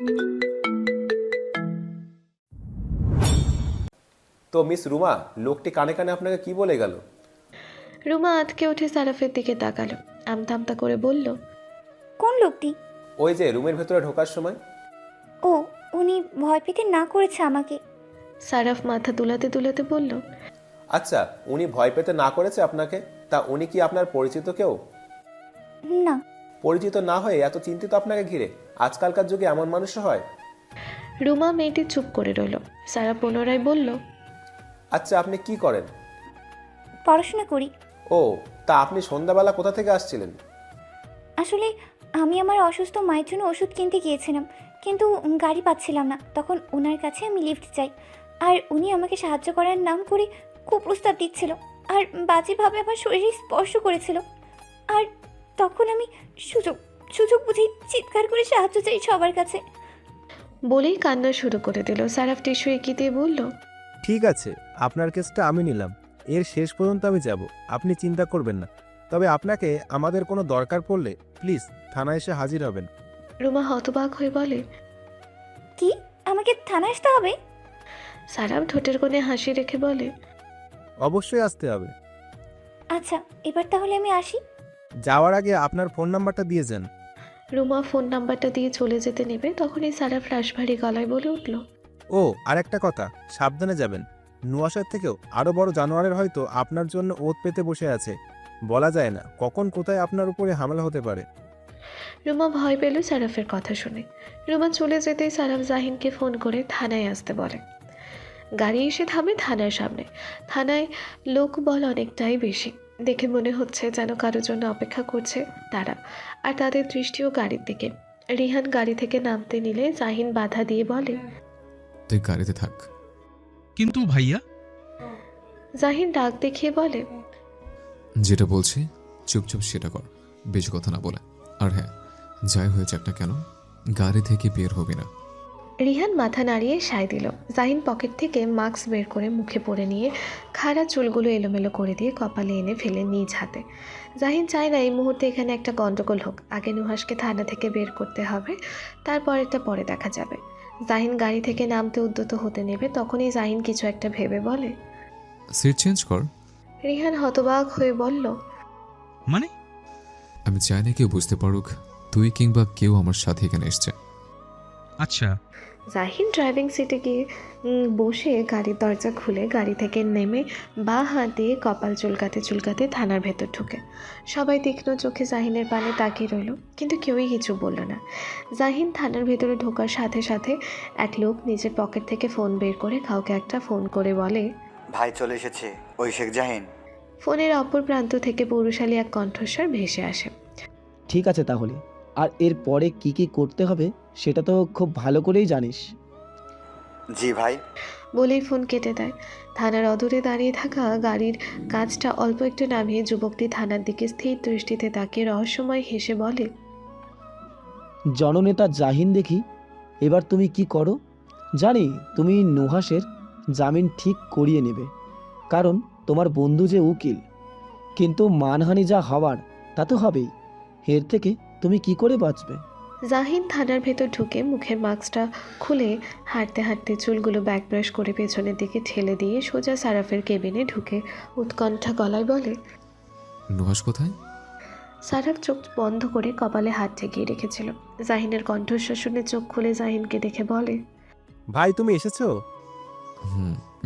তো মিস রুমা, লোকটি কানে কানে আপনাকে কি বলে গেল? রুমা আঁতকে উঠে সারাফের দিকে তাকালো, আমতা আমতা করে বলল, কোন লোকটি? ওই যে রুমের ভেতরে ঢোকার সময়। ও, উনি ভয় পেতে না করেছে আমাকে। সারাফ মাথা দুলাতে দুলাতে বলল, আচ্ছা, উনি ভয় পেতে না করেছে আপনাকে? তা উনি কি আপনার পরিচিত কেউ? না। পরিচিত না হয়ে এত চিন্তিত আপনাকে ঘিরে? আজকালকার যুগে এমন মানুষ হয়? রুমা মেয়েটি চুপ করে রইল। সারা পুনরায় বলল, আচ্ছা, আপনি কি করেন? পড়াশোনা করি। ও, তা আপনি সন্ধ্যাবেলা কোথা থেকে আসছিলেন? আসলে আমি আমার অসুস্থ মায়ের জন্য ওষুধ কিনতে গিয়েছিলাম, কিন্তু গাড়ি পাচ্ছিলাম না। তখন ওনার কাছে আমি লিফট চাই, আর উনি আমাকে সাহায্য করার নাম করে কুপ্রস্তাব দিচ্ছিল, আর বাজেভাবে আমার শরীরে স্পর্শ করেছিল। আর তখন আমি সুযোগ সুযোগ বুঝেই চিৎকার করে সাহায্য চাই সবার কাছে। বলেই কান্না শুরু করে দিল। সারাফ টিস্যু এগিয়ে দিয়ে বলল, ঠিক আছে, আপনার কেসটা আমি নিলাম। এর শেষ পর্যন্ত আমি যাব, আপনি চিন্তা করবেন না। তবে আপনাকে আমাদের কোনো দরকার পড়লে প্লিজ থানায় এসে হাজির হবেন। রুমা হতবাক হয়ে বলে, কি, আমাকে থানায় আসতে হবে? সারাফ ঠোঁটের কোণে হাসি রেখে বলে, অবশ্যই আসতে হবে। আচ্ছা, এবার তাহলে আমি আসি। যাওয়ার আগে আপনার ফোন নাম্বারটা দিয়ে যান। রুমা ফোন নাম্বারটা দিয়ে চলে যেতে নেবে, তখনই সারাফ রাশভারী গলায় বলে উঠল, ও, আর একটা কথা, সাবধানে যাবেন। নুয়াশার থেকেও আরও বড় জানোয়ারের হয়তো আপনার জন্য ওত পেতে বসে আছে। বলা যায় না কখন কোথায় আপনার উপরে হামলা হতে পারে। রুমা ভয় পেল সারাফের কথা শুনে। রুমা চলে যেতেই সারাফ জাহিনকে ফোন করে থানায় আসতে বলে। গাড়ি এসে থামে থানার সামনে। থানায় লোক বল অনেকটাই বেশি। দেখে মনে হচ্ছে যেন কারোর জন্য অপেক্ষা করছে তারা, আর তাদের দৃষ্টিও গাড়ির দিকে। রিহান গাড়ি থেকে নামতে নিলে জাহিন বাধা দিয়ে বলে, তুই গাড়িতে থাক। কিন্তু ভাইয়া। জাহিন ডাক দেখিয়ে বলে, যেটা বলছি চুপচাপ সেটা কর, বেশি কথা না বলে। আর হ্যাঁ, যাই হয়ে যাক না কেন, গাড়ি থেকে বের হবি না। রিহান মাথা নাড়িয়ে সায় দিল। জাহিন পকেট থেকে মাস্ক বের করে মুখে পরে নিয়ে খাড়া চুলগুলো এলোমেলো করে দিয়ে কপালে এনে ফেলে নিজ হাতে। জাহিন চায় না এই মুহূর্তে এখানে একটা গন্ডগোল হোক। আগে নুহাসকে থানা থেকে বের করতে হবে, তারপরেরটা পরে দেখা যাবে। জাহিন গাড়ি থেকে নামতে উদ্যত হতে নেবে, তখনই জাহিন কিছু একটা ভেবে বলে, সিট চেঞ্জ কর। রিহান হতবাক হয়ে বলল, মানে? আমি চাই না কেউ বুঝতে পারুক তুই কিংবা কেউ আমার সাথে এখানে এসছে। আচ্ছা। জাহিন ড্রাইভিং সিটে গিয়ে বসে গাড়ির দরজা খুলে গাড়ি থেকে নেমে বাঁ হাত দিয়ে কপাল চুলকাতে চুলকাতে থানার ভেতর ঢুকে। সবাই তীক্ষ্ণ চোখে জাহিনের পানে তাকিয়ে রইল, কিন্তু কেউই কিছু বলল না। জাহিন থানার ভেতরে ঢোকার সাথে সাথে এক লোক নিজের পকেট থেকে ফোন বের করে কাউকে একটা ফোন করে বলে, ভাই চলে এসেছে, ওই শেখ জাহিন। ফোনের অপর প্রান্ত থেকে পৌরশালী এক কণ্ঠস্বর ভেসে আসে, ঠিক আছে তাহলে, আর এর পরে কি কি করতে হবে সেটা তো খুব ভালো করেই জানিস। জি ভাই। বলেই ফোন কেটে দেয়। থানার অদূরে দাঁড়িয়ে থাকা গাড়ির কাজটা অল্প একটু নামিয়ে যুবকটি থানার দিকে স্থির দৃষ্টিতে তাকিয়ে রহস্যময় হেসে বলে, জননেতা জাহিন, দেখি এবার তুমি কি করো। জানি তুমি নুহাসের জামিন ঠিক করিয়ে নেবে, কারণ তোমার বন্ধু যে উকিল। কিন্তু মানহানি যা হওয়ার তা তো হবেই। এর থেকে তুমি কি করে বাঁচবে? জাহিন থানার ভেতর ঢুকে মুখের মাস্কটা খুলে হাঁটতে হাঁটতে চুলগুলো ব্যাক ব্রাশ করে পেছনের দিকে ঠেলে দিয়ে সোজা সারাফের কেবিনে ঢুকে উৎকণ্ঠা গলায় বলে, নুহাস কোথায়? সারাফ চোখ বন্ধ করে কপালে হাত ঠেকিয়ে রেখেছিল। জাহিনের কণ্ঠস্বর শুনে চোখ খুলে জাহিনকে দেখে বলে, ভাই তুমি এসেছো?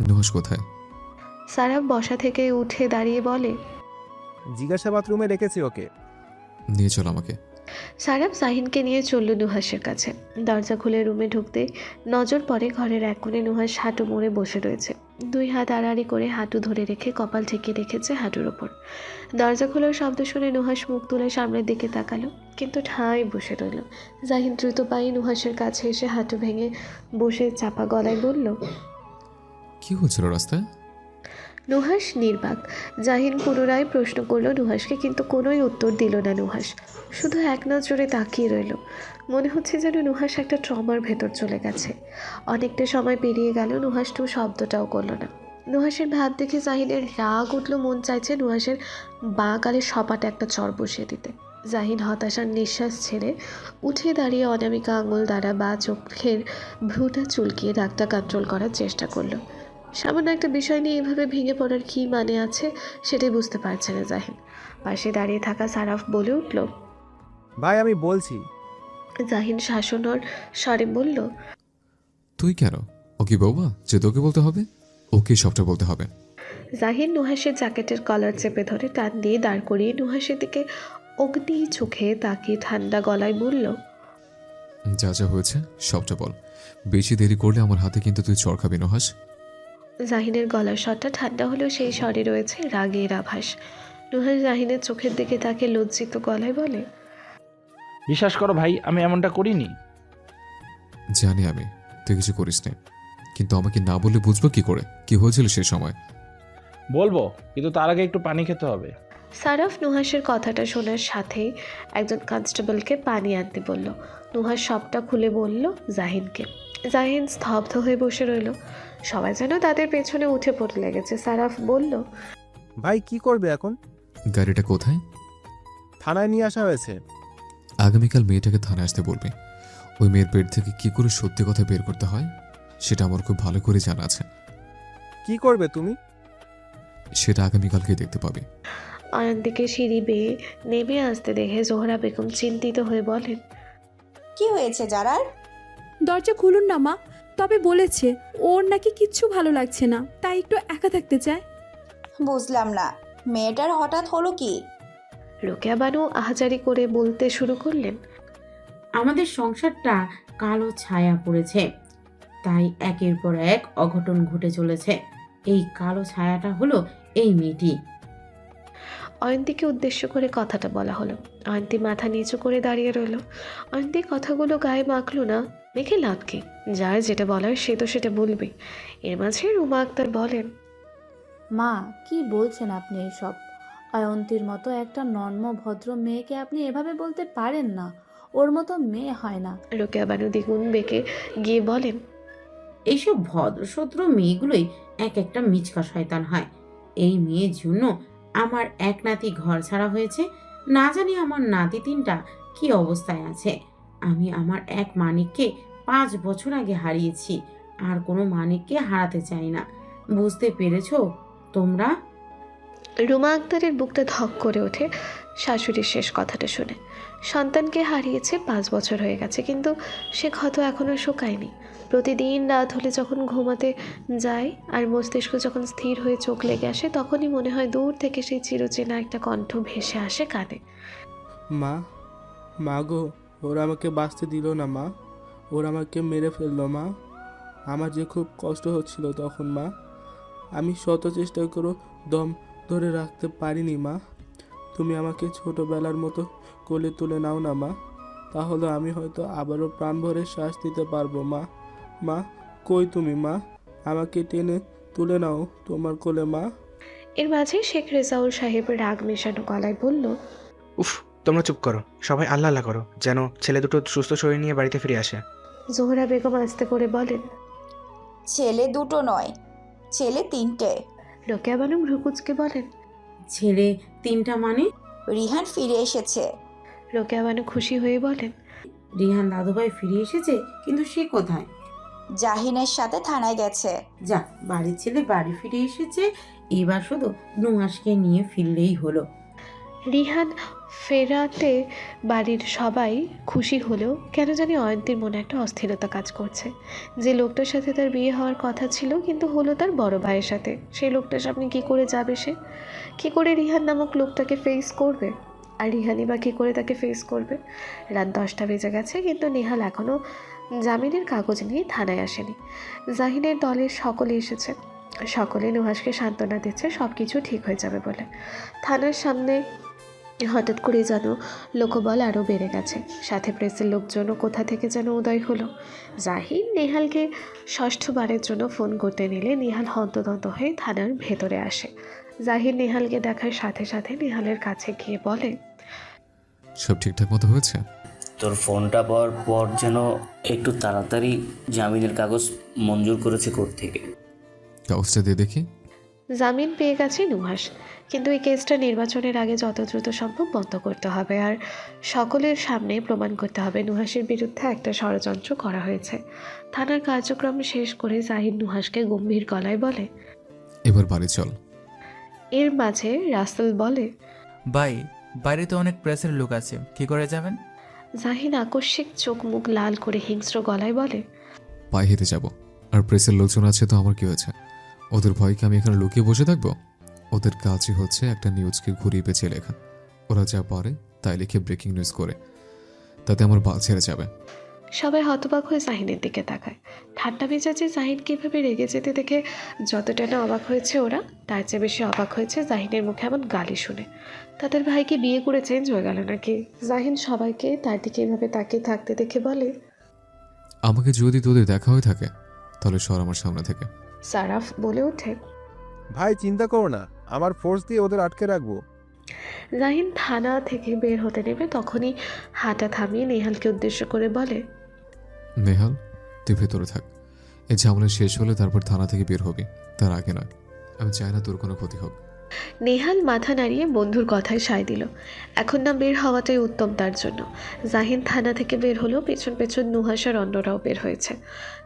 নুহাস কোথায়? সারাফ বসা থেকে উঠে দাঁড়িয়ে বলে, জিজ্ঞাসাবাদ রুমে রেখেছি ওকে। নিয়ে চল আমাকে। সারাফ জাহিনকে নিয়ে চলল নুহাসের কাছে। দরজা খুলে রুমে ঢুকতে নজর পড়ে ঘরের এক কোণে নুহাস হাঁটু মুড়ে বসে রয়েছে। দুই হাত আড়াআড়ি করে হাঁটু ধরে রেখে কপাল ঠেকিয়ে রেখেছে হাঁটুর ওপর। দরজা খোলার শব্দ শুনে নুহাস মুখ তুলে সামনের দিকে তাকালো, কিন্তু ঠাঁই বসে রইল। জাহিন দ্রুত পায়ে নুহাসের কাছে এসে হাঁটু ভেঙে বসে চাপা গলায় বলল, কি হচ্ছিল রাস্তায়? নুহাস নির্বাক। জাহিন পুনরায় প্রশ্ন করলো নুহাসকে, কিন্তু কোনোই উত্তর দিল না নুহাস। শুধু এক নজরে তাকিয়ে রইল। মনে হচ্ছে যেন নুহাস একটা ট্রমার ভেতর চলে গেছে। অনেকটা সময় পেরিয়ে গেল, নুহাস তো শব্দটাও করলো না। নুহাসের ভাব দেখে জাহিনের রাগ উঠল, মন চাইছে নুহাসের বাঁ গালে সপাটে একটা চড় বসিয়ে দিতে। জাহিন হতাশার নিঃশ্বাস ছেড়ে উঠে দাঁড়িয়ে অনামিকা আঙুল দ্বারা বা চোখের ভ্রুটা চুলকিয়ে রাগটা কন্ট্রোল করার চেষ্টা করলো। সামান্য একটা বিষয় নিয়ে এভাবে ভেঙে পড়ার কী মানে আছে সেটাই বুঝতে পারছে না জাহিন। পাশে দাঁড়িয়ে থাকা সারাফ বলে উঠল। ভাই আমি বলছি। জাহিন শাসনর স্বরে বলল, তুই কেন? ও কি বৌমা যে তোকে বলতে হবে? ওকে সবটা বলতে হবে। জাহিন নুহাসের জ্যাকেটের কলার চেপে ধরে টান দিয়ে দাঁড় করিয়ে নুহাসের দিকে অগ্নি চোখে তাকিয়ে ঠান্ডা গলায় বলল, যা যা হয়েছে সবটা বল। বেশি দেরি করলে আমার হাতে কিন্তু তুই চড় খাবি নুহাস। জাহিনের গলার স্বরটা ঠান্ডা হলেও সেই স্বরে রয়েছে রাগের আভাস। নুহাস জাহিনের চোখের দিকে তাকে লজ্জিত গলায় বলে, বিশ্বাস করো ভাই, আমি এমনটা করিনি। জানি আমি তুই কিছু করিস নি, কিন্তু আমাকে না বললে বুঝবো কি করে কি হয়েছিল সে সময়? বলবো, কিন্তু তার আগে একটু পানি খেতে হবে। সারাফ নুহাসের কথাটা শোনার সাথেই একজন কনস্টেবলকে পানি আনতে বলল। নুহাস সবটা খুলে বলল জাহিনকে। জাহিন স্তব্ধ হয়ে বসে রইল। সবাই যেন তাদের পেছনে উঠে পড়ে লেগেছে। সারাফ বলল, ভাই কি করবে এখন? গাড়িটা কোথায়? থানায় নিয়ে আসা হয়েছে। আগামীকাল মেয়েটাকে থানায় আসতে বলবি। ওই মেয়ের পেট থেকে কি করে সত্যি কথা বের করতে হয় সেটা আমার খুব ভালো করে জানা আছে। কি করবে তুমি? সেটা আগামীকালকে দেখতে পাবি। অয়ন্তীকে সিঁড়ি বেয়ে নেমে আসতে দেখে জোহরা বেগম চিন্তিত হয়ে বলেন, কি হয়েছে জারার? দরজা খুলুন না মা, তবে বলেছে ওর নাকি কিচ্ছু ভালো লাগছে না, তাই একটু একা থাকতে চায়। বুঝলাম না, মেয়েটার হঠাৎ হলো কি? রোকেয়া বানু আহাজারি করে বলতে শুরু করলেন, আমাদের সংসারটা কালো ছায়া পড়েছে, তাই একের পর এক অঘটন ঘটে চলেছে। এই কালো ছায়াটা হলো এই মেয়েটি। অয়ন্তীকে উদ্দেশ্য করে কথাটা বলা হলো। অয়ন্তী মাথা নিচু করে দাঁড়িয়ে রইল। অয়ন্তী কথাগুলো গায়ে মাখলো না, মেখে লাভ কি? যার যেটা বলার সে তো সেটা বলবে। এর মাঝে রুমা আক্তার বলেন, মা কি বলছেন আপনি এসব? অয়ন্তীর মতো একটা নর্ম ভদ্র মেয়েকে আপনি এভাবে বলতে পারেন না, ওর মতো মেয়ে হয় না। রোকেয়া বানু দ্বিগুণ বেঁকে গিয়ে বলেন, এইসব ভদ্রশত্রু মেয়েগুলোই এক একটা মিচকা শয়তান হয়। এই মেয়ের জন্য আমার এক নাতি ঘর ছাড়া হয়েছে, না জানি আমার নাতি তিনটা কি অবস্থায় আছে। আমি আমার এক মানিককে 5 বছর আগে হারিয়েছি, আর কোনো মানিককে হারাতে চাই না। বুঝতে পেরেছো তোমরা? রুমা আক্তারের বুকটা ধক করে ওঠে শাশুড়ির শেষ কথাটা শুনে। সন্তানকে হারিয়েছে 5 বছর হয়ে গেছে, কিন্তু সে ক্ষত এখনও শুকায়নি। প্রতিদিন রাত হলে যখন ঘুমাতে যায় আর মস্তিষ্ক যখন স্থির হয়ে চোখ লেগে আসে, তখনই মনে হয় দূর থেকে সেই চিরচেনা একটা কণ্ঠ ভেসে আসে কানে। মা, মা গো, ওরা আমাকে বাঁচতে দিল না মা, ওরা আমাকে মেরে ফেললো মা। আমার যে খুব কষ্ট হচ্ছিল তখন মা, আমি শত চেষ্টা করেও দম ধরে রাখতে পারিনি মা। তুমি আমাকে ছোটোবেলার মতো কোলে তুলে নাও না মা, তাহলে আমি হয়তো আবারও প্রাণ ভরে শ্বাস দিতে পারবো মা। মা কই তুমি মা? আমাকে টেনে তুলে নাও তোমার কোলে মা। এর মাঝে শেখ রেজাউল সাহেব রাগ মেশানো গলায় বলল, উফ, তোমরা চুপ করো, সবাই আল্লাহ আল্লাহ করো, যেন ছেলে দুটো সুস্থ শরীর নিয়ে বাড়িতে ফিরে আসে। জোহরা বেগম আস্তে করে বলেন, ছেলে দুটো নয়, ছেলে 3টে। রোকেয়া বানু ভ্রুকুচকে বলেন, ছেলে 3টা মানে? রিহান ফিরে এসেছে। রোকেয়া বানু খুশি হয়ে বলেন, রিহান দাদুভাই ফিরে এসেছে, কিন্তু সে কোথায়? জাহিনের সাথে থানায় গেছে। যা, বাড়ির ছেলে বাড়ি ফিরে এসেছে, এবার শুধু নুহাসকে নিয়ে ফিরলেই হলো। রিহান ফেরাতে বাড়ির সবাই খুশি হলেও কেন জানি অয়ন্তীর মনে একটা অস্থিরতা কাজ করছে। যে লোকটার সাথে তার বিয়ে হওয়ার কথা ছিল কিন্তু হলো তার বড় ভাইয়ের সাথে, সেই লোকটার সামনে কী করে যাবে সে? কী করে রিহান নামক লোকটাকে ফেস করবে? আর রিহানই বা কী করে তাকে ফেস করবে? রাত 10টা বেজে গেছে, কিন্তু নেহাল এখনও জামিনের কাগজ নিয়ে থানায় আসেনি। জাহিনের দলের সকলে এসেছে, সকলে নুহাসকে সান্ত্বনা দিচ্ছে সব কিছু ঠিক হয়ে যাবে বলে। থানার সামনে হঠাৎ করে যেন লোকবল আরও বেড়ে গেছে, সাথে প্রেসের লোকজনও কোথা থেকে যেন উদয় হলো। জাহিন নেহালকে 6ঠবারের জন্য ফোন করতে নিলে নেহাল হন্তদন্ত হয়ে থানার ভেতরে আসে। জাহিন নেহালকে দেখার সাথে সাথে নেহালের কাছে গিয়ে বলে, সব ঠিকঠাক মতো হয়েছে? তোর ফোনটা পাওয়ার পর যেন একটু তাড়াতাড়ি জামিনের কাগজ মঞ্জুর করেছে কোর্ট থেকে। কাগজটা দিয়ে দেখি। জামিন পেয়ে গেছে নুহাস, কিন্তু এই কেসটা নির্বাচনের আগে যত দ্রুত সম্ভব বন্ধ করতে হবে আর সকলের সামনে প্রমাণ করতে হবে নুহাসের বিরুদ্ধে একটা ষড়যন্ত্র করা হয়েছে। থানার কার্যক্রম শেষ করে জাহিন নুহাসকে গম্ভীর গলায় বলে। এবার বাড়ি চল। এর মাঝে রাসেল বলে, ভাই, বাইরে তো অনেক প্রেসের লোক আছে, কি করে যাবেন? জাহিন আকস্মিক চোখ মুখ লাল করে হিংস্র গলায় বলে, পায়ে হেঁটে যাব। আর প্রেসের লোকজন আছে তো আমার কি হয়েছে? ওদের ভয়কে আমি এখানে লুকিয়ে বসে থাকবো? ওদের কাজই হচ্ছে একটা নিউজকে ঘুরিয়ে পেঁচিয়ে লেখা। ওরা যা পারে তাই লিখে ব্রেকিং নিউজ করে, তাতে আমার বাল ছেড়ে যাবে। সবাই হতবাক হয়ে জাহিনের দিকে তাকায়। ঠান্ডা মেজাজে জাহিন কীভাবে রেগে যেতে দেখে যতটা না অবাক হয়েছে ওরা, তার চেয়ে বেশি অবাক হয়েছে জাহিনের মুখে এমন গালি শুনে। তাদের ভাইকে বিয়ে করে চেঞ্জ হয়ে গেল নাকি? জাহিন সবাইকে তার দিকে এভাবে তাকিয়ে থাকতে দেখে বলে, আমাকে যদি তোদের দেখা হয়ে থাকে তাহলে সর আমার সামনে থেকে। সারাফ বলে ওঠে, ভাই চিন্তা করো না, আমার ফোর্স দিয়ে ওদের আটকে রাখবো। জাহিন থানা থেকে বের হতে নেবে তখনই হাঁটা থামিয়ে নেহালকে উদ্দেশ্য করে বলে, নেহাল, তুই ভেতরে থাক। এই ঝামেলা শেষ হলে তারপর থানা থেকে বের হবি, তার আগে নয়। আমি চাই না তোর কোনো ক্ষতি হোক। নেহাল মাথা নাড়িয়ে বন্ধুর কথায় সায় দিল। এখন না বের হওয়াটাই উত্তম তার জন্য। জাহিন থানা থেকে বের হলো, পেছন পেছন নুহাস আর অন্যরাও বের হয়েছে।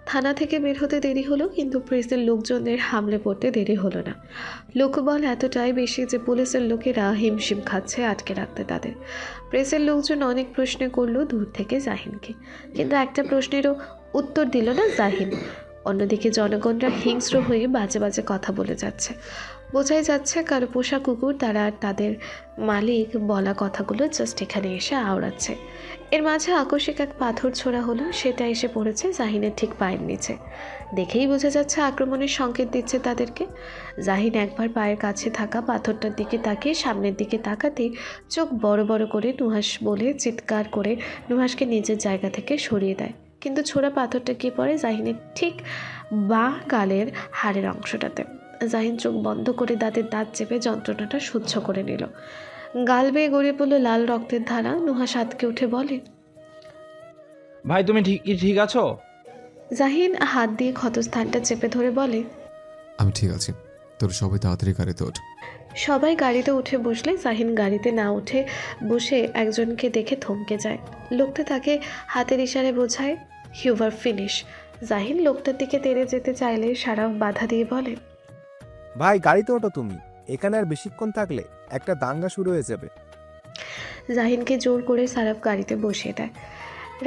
থানা থেকে বের হতে দেরি হলো, কিন্তু প্রেসের লোকজনের হামলে পড়তে দেরি হলো না। লোকবল এতটাই বেশি যে পুলিশের লোকেরা হিমশিম খাচ্ছে আটকে রাখতে তাদের। প্রেসের লোকজন অনেক প্রশ্ন করলো দূর থেকে জাহিনকে, কিন্তু একটা প্রশ্নেরও উত্তর দিল না জাহিন। অন্যদিকে জনগণরা হিংস্র হয়ে বাজে বাজে কথা বলে যাচ্ছে। বোঝাই যাচ্ছে কারো পোষা কুকুর তারা আর তাদের মালিক বলা কথাগুলো জাস্ট এখানে এসে আওড়াচ্ছে। এর মাঝে আকস্মিক এক পাথর ছোড়া হলো, সেটা এসে পড়েছে জাহিনের ঠিক পায়ের নিচে। দেখেই বোঝা যাচ্ছে আক্রমণের সংকেত দিচ্ছে তাদেরকে। জাহিন একবার পায়ের কাছে থাকা পাথরটার দিকে তাকিয়ে সামনের দিকে তাকাতেই চোখ বড় বড় করে নুহাস বলে চিৎকার করে নুহাসকে নিজের জায়গা থেকে সরিয়ে দেয়। কিন্তু ছোড়া পাথরটা গিয়ে পড়ে জাহিনের ঠিক বাঁ গালের হাড়ের অংশটাতে। জাহিন চোখ বন্ধ করে দাঁতের দাঁত চেপে যন্ত্রণাটা সহ্য করে নিল। গাল বেয়ে গড়িয়ে পড়লো লাল রক্তের ধারা। নুহাস আতকে উঠে বলে, ভাই তুমি ঠিক আছো? জাহিন হাত দিয়ে ক্ষতস্থানটা চেপে ধরে বলে, আমি ঠিক আছি, তোর সবাই তাড়াতাড়ি গাড়িতে ওঠ। সবাই গাড়িতে উঠে বসলে জাহিন গাড়িতে না উঠে বসে একজনকে দেখে থমকে যায়। লোকটা তাকে হাতের ইশারায় বোঝায়, ইউ আর ফিনিশ। জাহিন লোকটার দিকে তেড়ে যেতে চাইলে সারাফ বাধা দিয়ে বলে, ভাই গাড়িতে ওঠো তুমি, এখানে আর বেশিক্ষণ থাকলে একটা দাঙ্গা শুরু হয়ে যাবে। জাহিনকে জোর করে সারাফ গাড়িতে বসিয়ে দেয়।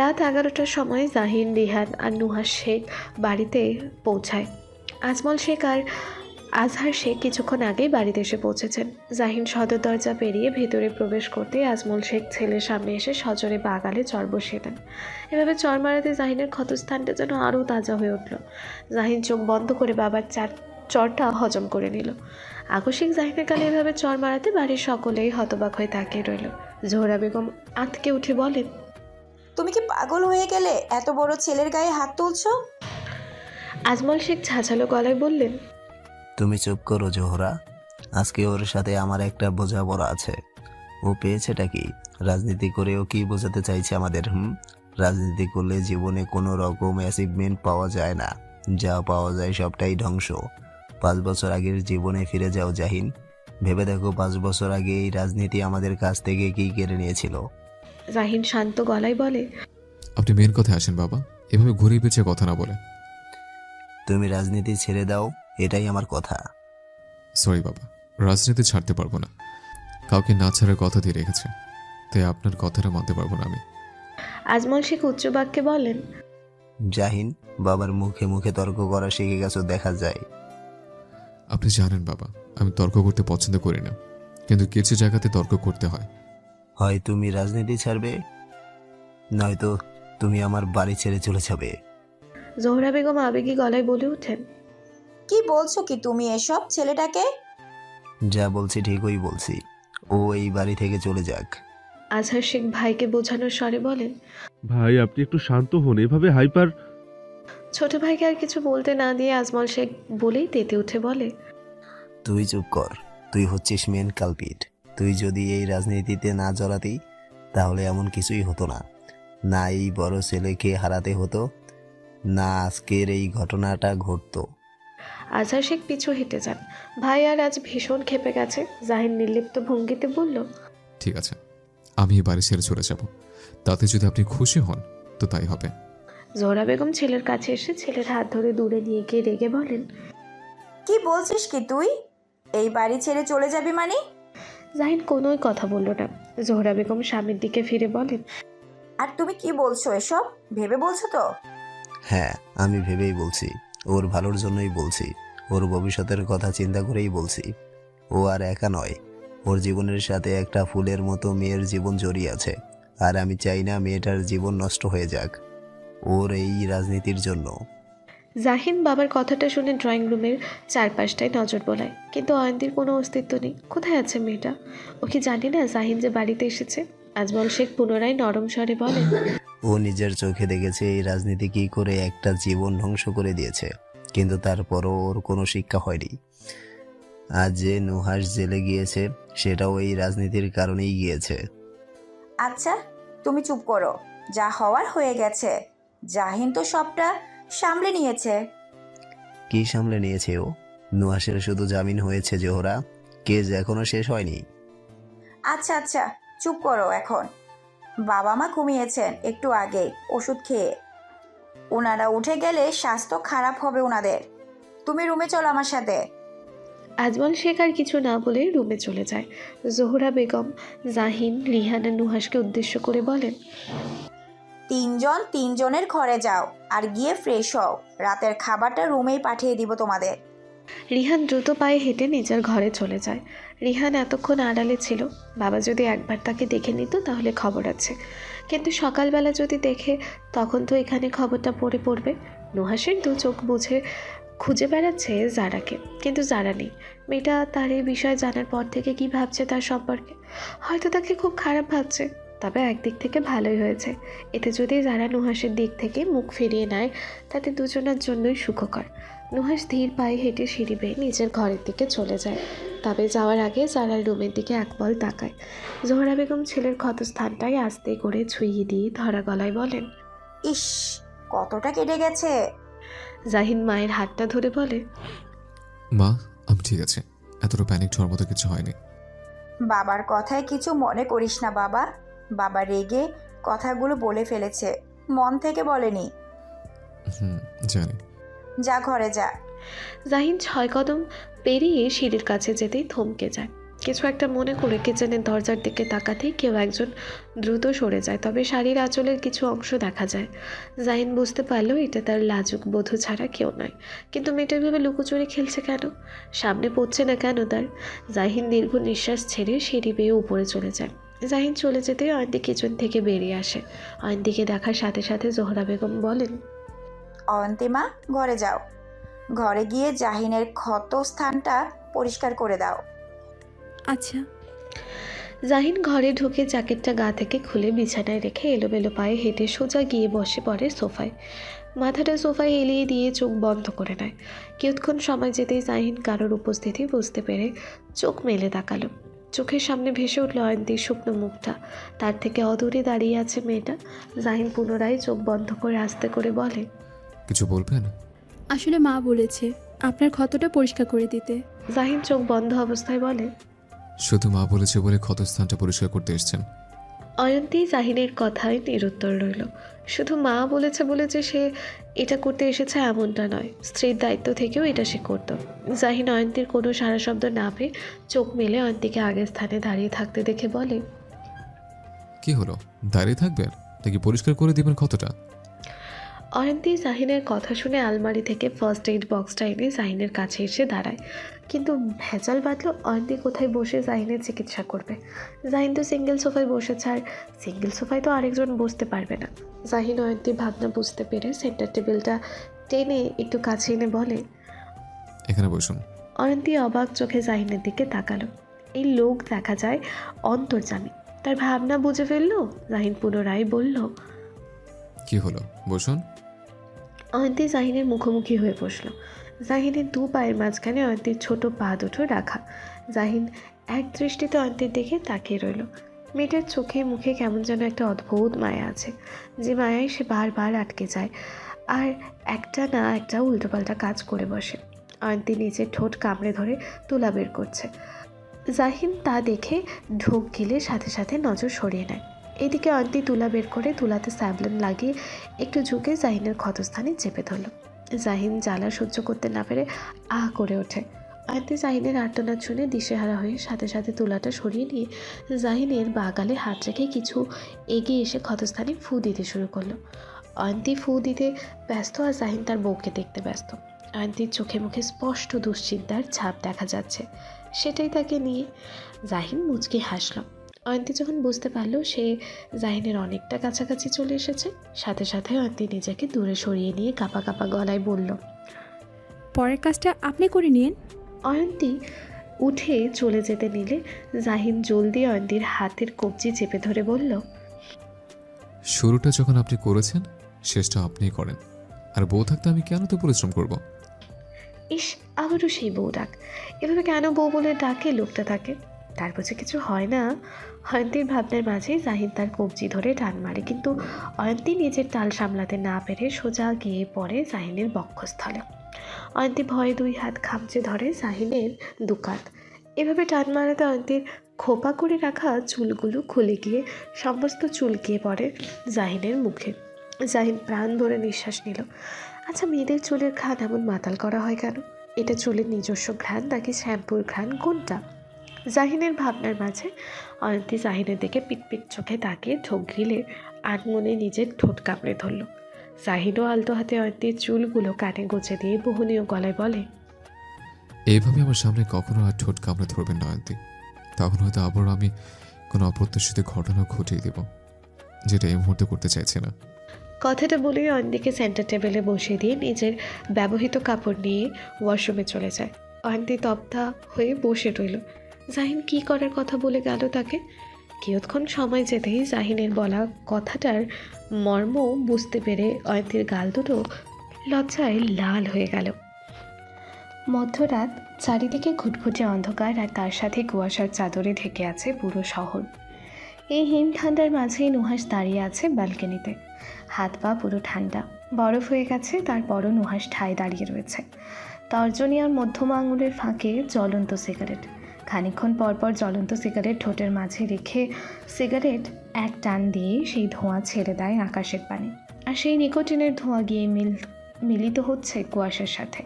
রাত 11টার সময় জাহিন, রিহান আর নুহাস শেখ বাড়িতে পৌঁছায়। আজমল শেখ আর আজহার শেখ কিছুক্ষণ আগেই বাড়িতে এসে পৌঁছেছেন। জাহিন সদর দরজা পেরিয়ে ভেতরে প্রবেশ করতে আজমল শেখ ছেলের সামনে এসে সজোরে বাগালে চর বসিয়ে দেন। এভাবে চর মারাতে জাহিনের ক্ষতস্থানটা যেন আরও তাজা হয়ে উঠল। জাহিন চোখ বন্ধ করে বাবার চরটা হজম করে নিল। আকস্মিক জাহিনের গালে এভাবে চর মারাতে বাড়ির সকলেই হতবাক হয়ে তাকিয়ে রইল। জোহরা বেগম আঁতকে উঠে বলেন, তুমি কি পাগল হয়ে গেলে? এত বড় ছেলের গায়ে হাত তুলছো? আজমল শেখ ঝাঁঝালো গলায় বললেন, তুমি চুপ করো জোহরা, আজকে ওর সাথে আমার একটা বোঝাপড়া আছে। ও পেয়েছেটা কি? রাজনীতি করে ও কি বোঝাতে চাইছে আমাদের? রাজনীতি করলে জীবনে কোনো রকম অ্যাচিভমেন্ট পাওয়া যায় না, যা পাওয়া যায় সবটাই ধ্বংস। 5 বছর আগের জীবনে ফিরে যাও জাহিন, ভেবে দেখো 5 বছর আগে এই রাজনীতি আমাদের কাছ থেকে কি কেড়ে নিয়েছিল। জাহিন শান্ত গলায় বলে, আপনি মেন কথায় আসেন বাবা, এভাবে ঘুরিয়ে পেঁচিয়ে কথা না বলে। তুমি রাজনীতি ছেড়ে দাও, এটাই আমার কথা। সরি বাবা, রাজনীতি ছাড়তে পারবো না। কাউকে না ছাড়ার কথা দিয়ে রেখেছে, তাই আপনার কথাটা মানতে পারবো না আমি। আজমল শেখ উচ্চ বাক্যে বলেন, জাহিন, বাবার মুখে মুখে তর্ক করা শিখে গেছো দেখা যায়। আপনি জানেন বাবা, আমি তর্ক করতে পছন্দ করি না, কিন্তু কিছু জায়গাতে তর্ক করতে হয়। হয় তুমি রাজনীতি ছাড়বে, নয়তো তুমি আমার বাড়ি ছেড়ে চলে যাবে। জোহরা বেগম আবেগী গলায় বলে ওঠেন, কি বলছো কি তুমি এসব? ছেলেটাকে যা বলছি ঠিকই বলছি, ও এই বাড়ি থেকে চলে যাক। আজহার শেখ ভাইকে বোঝানোর স্বরে বলেন, ভাই আপনি একটু শান্ত হন, এভাবে হাইপার। ছোট ভাইকে আর কিছু বলতে না দিয়ে আজমল শেখ বলেই তেতে উঠে বলে, তুই চুপ কর, তুই হচ্ছিস মেন কালপিট। তুই যদি এই রাজনীতিতে না জড়াতি তাহলে এমন কিছুই হতো না, না এই বড় ছেলেকে হারাতে হতো, না আজকের এই ঘটনাটা ঘটতো। আজহার শেখ পিছু হেঁটে যান। ভাই আর আজ ভীষণ ক্ষেপে গেছে। জাহিন নির্লিপ্ত ভঙ্গিতে বলল, ঠিক আছে, আমি এই বাড়ি ছেড়ে চলে যাব। তাতে যদি আপনি খুশি হন তো তাই হবে। জোহরা বেগম ছেলের কাছে এসে ছেলের হাত ধরে দূরে নিয়ে গিয়ে রেগে বলেন, কি বলছিস কি তুই? এই বাড়ি ছেড়ে চলে যাবি মানে? জাহিন কোনোই কথা বলল না। জোহরা বেগম স্বামীর দিকে ফিরে বলেন, আর তুমি কি বলছো এসব? ভেবে বলছো তো? হ্যাঁ, আমি ভেবেই বলছি, ওর ভালোর জন্যই বলছি, ওর ভবিষ্যতের কথা চিন্তা করেই বলছি। ও আর একা নয়, ওর জীবনের সাথে একটা ফুলের মতো মেয়ের জীবন জড়িয়ে আছে, আর আমি চাই না মেয়েটার জীবন নষ্ট হয়ে যাক ওর এই রাজনীতির জন্য। জাহিন বাবার কথাটা শুনে ড্রয়িং রুমের চারপাশটায় নজর বোলায়, কিন্তু অয়ন্তীর কোনো অস্তিত্ব নেই। কোথায় আছে মেয়েটা? ও কি জানি না জাহিন যে বাড়িতে এসেছে? আজমল শেখ পুনরায় নরম স্বরে বলেন, ও নিজের চোখে দেখেছে এই রাজনীতি কী করে একটা জীবন ধ্বংস করে দিয়েছে, কিন্তু তারপরও ওর কোনো শিক্ষা হয়নি। আজ যে নুহাস জেলে গিয়েছে সেটাও এই রাজনীতির কারণেই গিয়েছে। আচ্ছা, তুমি চুপ করো। যা হওয়ার হয়ে গেছে। জাহিন তো সবটা সামলে নিয়েছে। কি সামলে নিয়েছে ও? নুহাসের শুধু জামিন হয়েছে জোহরা, কেস এখনো শেষ হয়নি। আচ্ছা আচ্ছা, চুপ করো এখন। বাবা মা ঘুমিয়েছেন একটু আগেই ওষুধ খেয়ে। ওনারা উঠে গেলে স্বাস্থ্য খারাপ হবে ওনাদের। তুমি রুমে চলো আমার সাথে। আজমল শেখ আর কিছু না বলে রুমে চলে যায়। জোহরা বেগম জাহিন, রিহান আর নুহাসকে উদ্দেশ্য করে বলেন, তিনজনের ঘরে যাও আর গিয়ে ফ্রেশ হও। রাতের খাবারটা রুমেই পাঠিয়ে দিব তোমাদের। রিহান দ্রুত পায়ে হেঁটে নিজের ঘরে চলে যায়। রিহান এতক্ষণ আড়ালে ছিল। বাবা যদি একবার তাকে দেখে নিত তাহলে খবর আছে, কিন্তু সকালবেলা যদি দেখে তখন তো এখানে খবরটা পড়বে। নুহাসের দু চোখ বুঝে খুঁজে বেড়াচ্ছে জারাকে, কিন্তু জারা নেই। মেয়েটা তার এই বিষয় জানার পর থেকে কি ভাবছে তার সম্পর্কে? হয়তো তাকে খুব খারাপ ভাবছে, তবে একদিক থেকে ভালোই হয়েছে। এতে যদি যারা নুহাসের দিক থেকে মুখ ফিরিয়ে নেয় তাতে দুজনের জন্যই সুখকর। নুহাস ধীর পায়ে হেঁটে সিঁড়ি বেয়ে নিজের ঘরের দিকে চলে যায়। তবে যাওয়ার আগে জারার রুমের দিকে একবল তাকায়। জোহরা বেগম ছেলের ক্ষতস্থানটায় আস্তে করে ছুঁয়ে দিয়ে ধরা গলায় বলেন, ইস, কতটা কেটে গেছে। জাহিন মায়ের হাতটা ধরে বলে, মা, আমি ঠিক আছে, এতটা প্যানিক হওয়ার মতো কিছু হয়নি। বাবার কথায় কিছু মনে করিস না বাবা। বাবা রেগে কথাগুলো বলে ফেলেছে, মন থেকে বলেনি। জানি। যা ঘরে যা। জাহিন 6 কদম পেরিয়ে সিঁড়ির কাছে যেতেই থমকে যায়। কিছু একটা মনে করে কিচেনের দরজার দিকে তাকাতেই কেউ একজন দ্রুত সরে যায়, তবে শাড়ির আঁচলের কিছু অংশ দেখা যায়। জাহিন বুঝতে পারলো এটা তার লাজুক বধূ ছাড়া কেউ নয়, কিন্তু মেয়েটার ভেবে লুকোচুরি খেলছে কেন? সামনে পড়ছে না কেন তার? জাহিন দীর্ঘ নিঃশ্বাস ছেড়ে সিঁড়ি বেয়ে উপরে চলে যায়। জাহিন চলে যেতে অয়ন্তী কিচেন থেকে বেরিয়ে আসে। অয়ন্তীকে দেখার সাথে সাথে জোহরা বেগম বলেন, অয়ন্তিমা, ঘরে যাও। ঘরে গিয়ে জাহিনের ক্ষত স্থানটা পরিষ্কার করে দাও। আচ্ছা। জাহিন ঘরে ঢুকে জ্যাকেটটা গা থেকে খুলে বিছানায় রেখে এলোমেলো পায়ে হেঁটে সোজা গিয়ে বসে পড়ে সোফায়। মাথাটা সোফায় এলিয়ে দিয়ে চোখ বন্ধ করে নেয়। কিছুক্ষণ সময় যেতেই জাহিন কারোর উপস্থিতি বুঝতে পেরে চোখ মেলে তাকালো। চোখের সামনে ভেসে উঠল অয়ন্তীর শুকনো মুখটা। তার থেকে অদূরে দাঁড়িয়ে আছে মেয়েটা। জাহিন পুনরায় চোখ বন্ধ করে আস্তে করে বলে, কিছু বলবেন? আসলে মা বলেছে আপনার ক্ষতটা পরিষ্কার করে দিতে। জাহিন চোখ বন্ধ অবস্থায় বলে, শুধু মা বলেছে বলে ক্ষতস্থানটা পরিষ্কার করতে এসেছেন? অয়ন্তী জাহিনের কথায় নিরুত্তর রইল। শুধু মা বলেছে বলে যে সে এটা করতে এসেছে এমনটা নয়, স্ত্রীর দায়িত্ব থেকেও এটা সে করত। জাহিন অয়ন্তীর কোনো সারা শব্দ না পেয়ে চোখ মেলে অয়ন্তীকে আগের স্থানে দাঁড়িয়ে থাকতে দেখে বলে, কি হলো, দাঁড়িয়ে থাকবেন নাকি পরিষ্কার করে দিবেন ক্ষতটা? অয়ন্তী জাহিনের কথা শুনে আলমারি থেকে ফার্স্ট এইড বক্সটা এনে জাহিনের কাছে এসে দাঁড়ায়, কিন্তু ভেজাল বাঁধল অয়ন্তী কোথায় বসে জাহিনের চিকিৎসা করবে। জাহিন তো সিঙ্গেল সোফায় বসেছে, আর সিঙ্গেল সোফায় তো আরেকজন বসতে পারবে না। জাহিন অয়ন্তীর ভাবনা বুঝতে পেরে সেন্টার টেবিলটা টেনে একটু কাছে এনে বলে, এখানে বসুন। অয়ন্তী অবাক চোখে জাহিনের দিকে তাকালো। এই লোক দেখা যায় অন্তর্যামী, তার ভাবনা বুঝে ফেললো। জাহিন পুনরায় বলল, কি হলো, বসুন। অয়ন্তী জাহিনের মুখোমুখি হয়ে বসল। জাহিনের দু পায়ের মাঝখানে অয়ন্তীর ছোট পা দুটো রাখা। জাহিন এক দৃষ্টিতে অয়ন্তীর দিকে তাকিয়ে রইল। মেয়েটার চোখে মুখে কেমন যেন একটা অদ্ভুত মায়া আছে, যে মায়ায় সে বারবার আটকে যায় আর একটা না একটা উল্টোপাল্টা কাজ করে বসে। অয়ন্তী নিজের ঠোঁট কামড়ে ধরে তুলা বের করছে। জাহিন তা দেখে ঢোক গিলে সাথে সাথে নজর সরিয়ে নেয়। এদিকে অয়ন্তী তুলা বের করে তুলাতে স্যাভলন লাগিয়ে একটু ঝুঁকে জাহিনের ক্ষতস্থানে চেপে ধরল। জাহিন জ্বালা সহ্য করতে না পেরে আহ করে ওঠে। অয়ন্তী জাহিনের আর্তনাদ শুনে দিশেহারা হয়ে সাথে সাথে তুলাটা সরিয়ে নিয়ে জাহিনের বাগালে হাত রেখে কিছু এগিয়ে এসে ক্ষতস্থানে ফু দিতে শুরু করলো। অয়ন্তী ফু দিতে ব্যস্ত আর জাহিন তার বউকে দেখতে ব্যস্ত। অয়ন্তীর চোখে মুখে স্পষ্ট দুশ্চিন্তার ছাপ দেখা যাচ্ছে, সেটাই তাকে নিয়ে। জাহিন মুচকি হাসল। অয়ন্তী যখন বুঝতে পারল সে জাহিনের অনেকটা কাছাকাছি চলে এসেছে, সাথে সাথে অয়ন্তী নিজেকে দূরে সরিয়ে নিয়ে কাঁপা কাঁপা গলায় বলল, পরের কাজটা আপনি করে নিন। অয়ন্তী উঠে চলে যেতে নিলে জাহিন জলদি অয়ন্তীর হাতের কবজি চেপে ধরে বলল, শুরুটা যখন আপনি করেছেন শেষটা আপনিই করেন, আর বউ থাকতে আমি কেন তো পরিশ্রম করব? ইস, আবারও সেই বউ ডাক। এভাবে কেন বউ বলে ডাকে লোকটা থাকে? তার বুঝে কিছু হয় না? অয়ন্তীর ভাবনার মাঝেই জাহিন তার কবজি ধরে টান মারে, কিন্তু অয়ন্তী নিজের তাল সামলাতে না পেরে সোজা গিয়ে পড়ে জাহিনের বক্ষস্থলে। অয়ন্তী ভয়ে দুই হাত খামচে ধরে জাহিনের দুকাত। এভাবে টান মারাতে অয়ন্তীর খোপা করে রাখা চুলগুলো খুলে গিয়ে সমস্ত চুলকিয়ে পড়ে জাহিনের মুখে। জাহিন প্রাণ ভরে নিঃশ্বাস নিল। আচ্ছা, মেয়েদের চুলের ঘ্রাণ এমন মাতাল করা হয় কেন? এটা চুলের নিজস্ব ঘ্রাণ নাকি শ্যাম্পুর ঘ্রাণ, কোনটা? জাহিনের ভাবনার মাঝে অয়ন্তী জাহিনের দিকে পিটপিট চোখে তাকিয়ে ঠোক গিলে আনমনে নিজের ঠোঁট কামড়ে ধরল। জাহিনও আলতো হাতে অয়ন্তীর চুলগুলো কানে গোছে দিয়ে মোহনীয় গলায় বলে, এইভাবে আমার সামনে কখনো আর ঠোঁট কামড়ে ধরবেন না অয়ন্তী, তখন হয়তো আবার আমি কোনো অপ্রত্যাশিত ঘটনা ঘটিয়ে দেব, যেটা এই মুহূর্তে করতে চাইছি না। কথাটা বলেই অয়ন্তীকে সেন্টার টেবিলে বসিয়ে দিয়ে নিজের ব্যবহৃত কাপড় নিয়ে ওয়াশরুমে চলে যায়। অয়ন্তী তপ্তা হয়ে বসে রইল। জাহিন কি করার কথা বলে গেল তাকে? কিয়ৎক্ষণ সময় যেতেই জাহিনের বলা কথাটার মর্ম বুঝতে পেরে অয়ন্তীর গাল দুটো লজ্জায় লাল হয়ে গেল। মধ্যরাত, চারিদিকে ঘুটঘুটে অন্ধকার আর তার সাথে কুয়াশার চাদরে ঢেকে আছে পুরো শহর। এই হিম ঠান্ডার মাঝেই নুহাস দাঁড়িয়ে আছে ব্যালকনিতে। হাত পা পুরো ঠান্ডা, বরফ হয়ে গেছে, তারপরও নুহাস ঠায় দাঁড়িয়ে রয়েছে। তর্জনী আর মধ্যমা আঙুলের ফাঁকে জ্বলন্ত সিগারেট। খানিকক্ষণ পরপর জ্বলন্ত সিগারেট ঠোঁটের মাঝে রেখে সিগারেট এক টান দিয়ে সেই ধোঁয়া ছেড়ে দেয় আকাশের পানে, আর সেই নিকোটিনের ধোঁয়া গিয়ে মিলিত হচ্ছে কুয়াশার সাথে।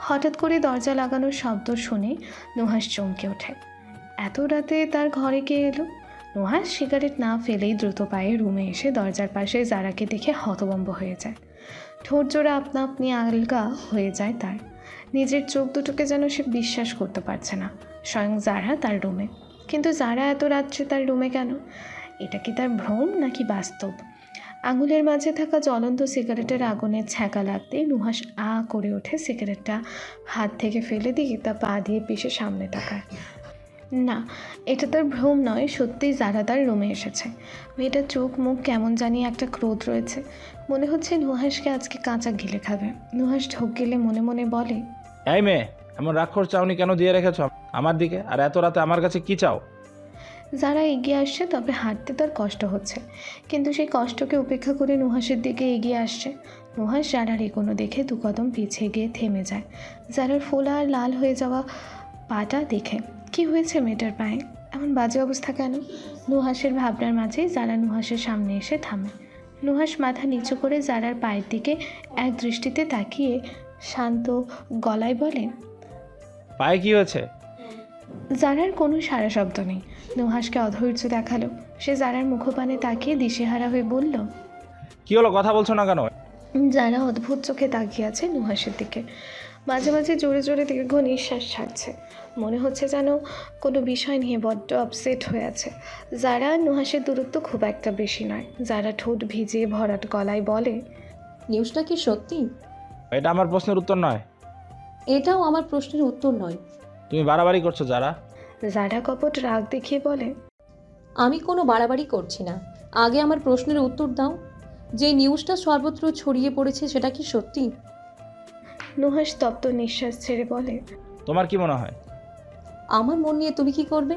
হঠাৎ করে দরজা লাগানোর শব্দ শুনে নুহাস চমকে ওঠে। এত রাতে তার ঘরে কে এলো? নুহাস সিগারেট না ফেলেই দ্রুত পায়ে রুমে এসে দরজার পাশে জারাকে দেখে হতভম্ব হয়ে যায়। ঠোঁট জোড়া আপনা আপনি আলগা হয়ে যায় তার। নিজের চোখ দুটোকে যেন সে বিশ্বাস করতে পারছে না। স্বয়ং জারা তার রুমে, কিন্তু জারা এত রাত্রে তার রুমে কেন? এটা কি তার ভ্রম নাকি বাস্তব? আঙুলের মাঝে থাকা জ্বলন্ত সিগারেটের আগুনের ছ্যাঁকা লাগতেই নুহাস আ করে ওঠে, সিগারেটটা হাত থেকে ফেলে দিয়ে তা পা দিয়ে পিষে সামনে তাকায়। না, এটা তার ভ্রম নয়, সত্যিই জারা তার রুমে এসেছে। মেয়েটার চোখ মুখ কেমন জানি একটা ক্রোধ রয়েছে। মনে হচ্ছে নুহাসকে আজকে কাঁচা গিলে খাবে। নুহাস ঢোক গেলে মনে মনে বলে, এই মেয়ে, এমন রাক্ষস চাউনি কেন দিয়ে রেখেছ আমার দিকে, আর এত রাতে আমার কাছে কি চাও? যারা এগিয়ে আসছে, তবে হাঁটতে তার কষ্ট হচ্ছে, কিন্তু সেই কষ্টকে উপেক্ষা করে নুহাসের দিকে এগিয়ে আসছে। নুহাস যারার এগোনো দেখে দু কদম পিছিয়ে গিয়ে থেমে যায়। যারার ফোলা আর লাল হয়ে যাওয়া পাটা দেখে কি হয়েছে মেয়েটার পায়ে, এমন বাজে অবস্থা কেন? নুহাসের ভাবনার মাঝে যারা নুহাসের সামনে এসে থামে। নুহাস মাথা নিচু করে যারার পায়ের দিকে এক দৃষ্টিতে তাকিয়ে শান্ত গলায় বলে, পায়ে কি হয়েছে? জারার কোনো সারা শব্দ নেই। নুহাসকে অধৈর্য দেখালো। সে জারার মুখপানে তাকিয়ে দিশেহারা হয়ে বলল, কি হলো, কথা বলছো না কেন? যারা অদ্ভুত চোখে তাকিয়ে আছে নুহাসের দিকে। মাঝে মাঝে জোরে জোরে দীর্ঘ নিঃশ্বাস ছাড়ছে। মনে হচ্ছে যেন কোনো বিষয় নিয়ে বড্ড আপসেট হয়ে আছে। যারা নুহাসের দূরত্ব খুব একটা বেশি নয়। যারা ঠোঁট ভিজিয়ে ভরাট গলায় বলে, নিউজটা কি সত্যি? এটা আমার প্রশ্নের উত্তর নয়। এটাও আমার প্রশ্নের উত্তর নয়। তুমি বাড়াবাড়ি করছো যারা। যারা কপট রাগ দেখিয়ে বলে, আমি কোনো বাড়াবাড়ি করছি না, আগে আমার প্রশ্নের উত্তর দাও। যে নিউজটা সর্বত্র ছড়িয়ে পড়েছে সেটা কি সত্যি? নুহাস তপ্ত নিঃশ্বাস ছেড়ে বলে, তোমার কি মনে হয়? আমার মন নিয়ে তুমি কি করবে?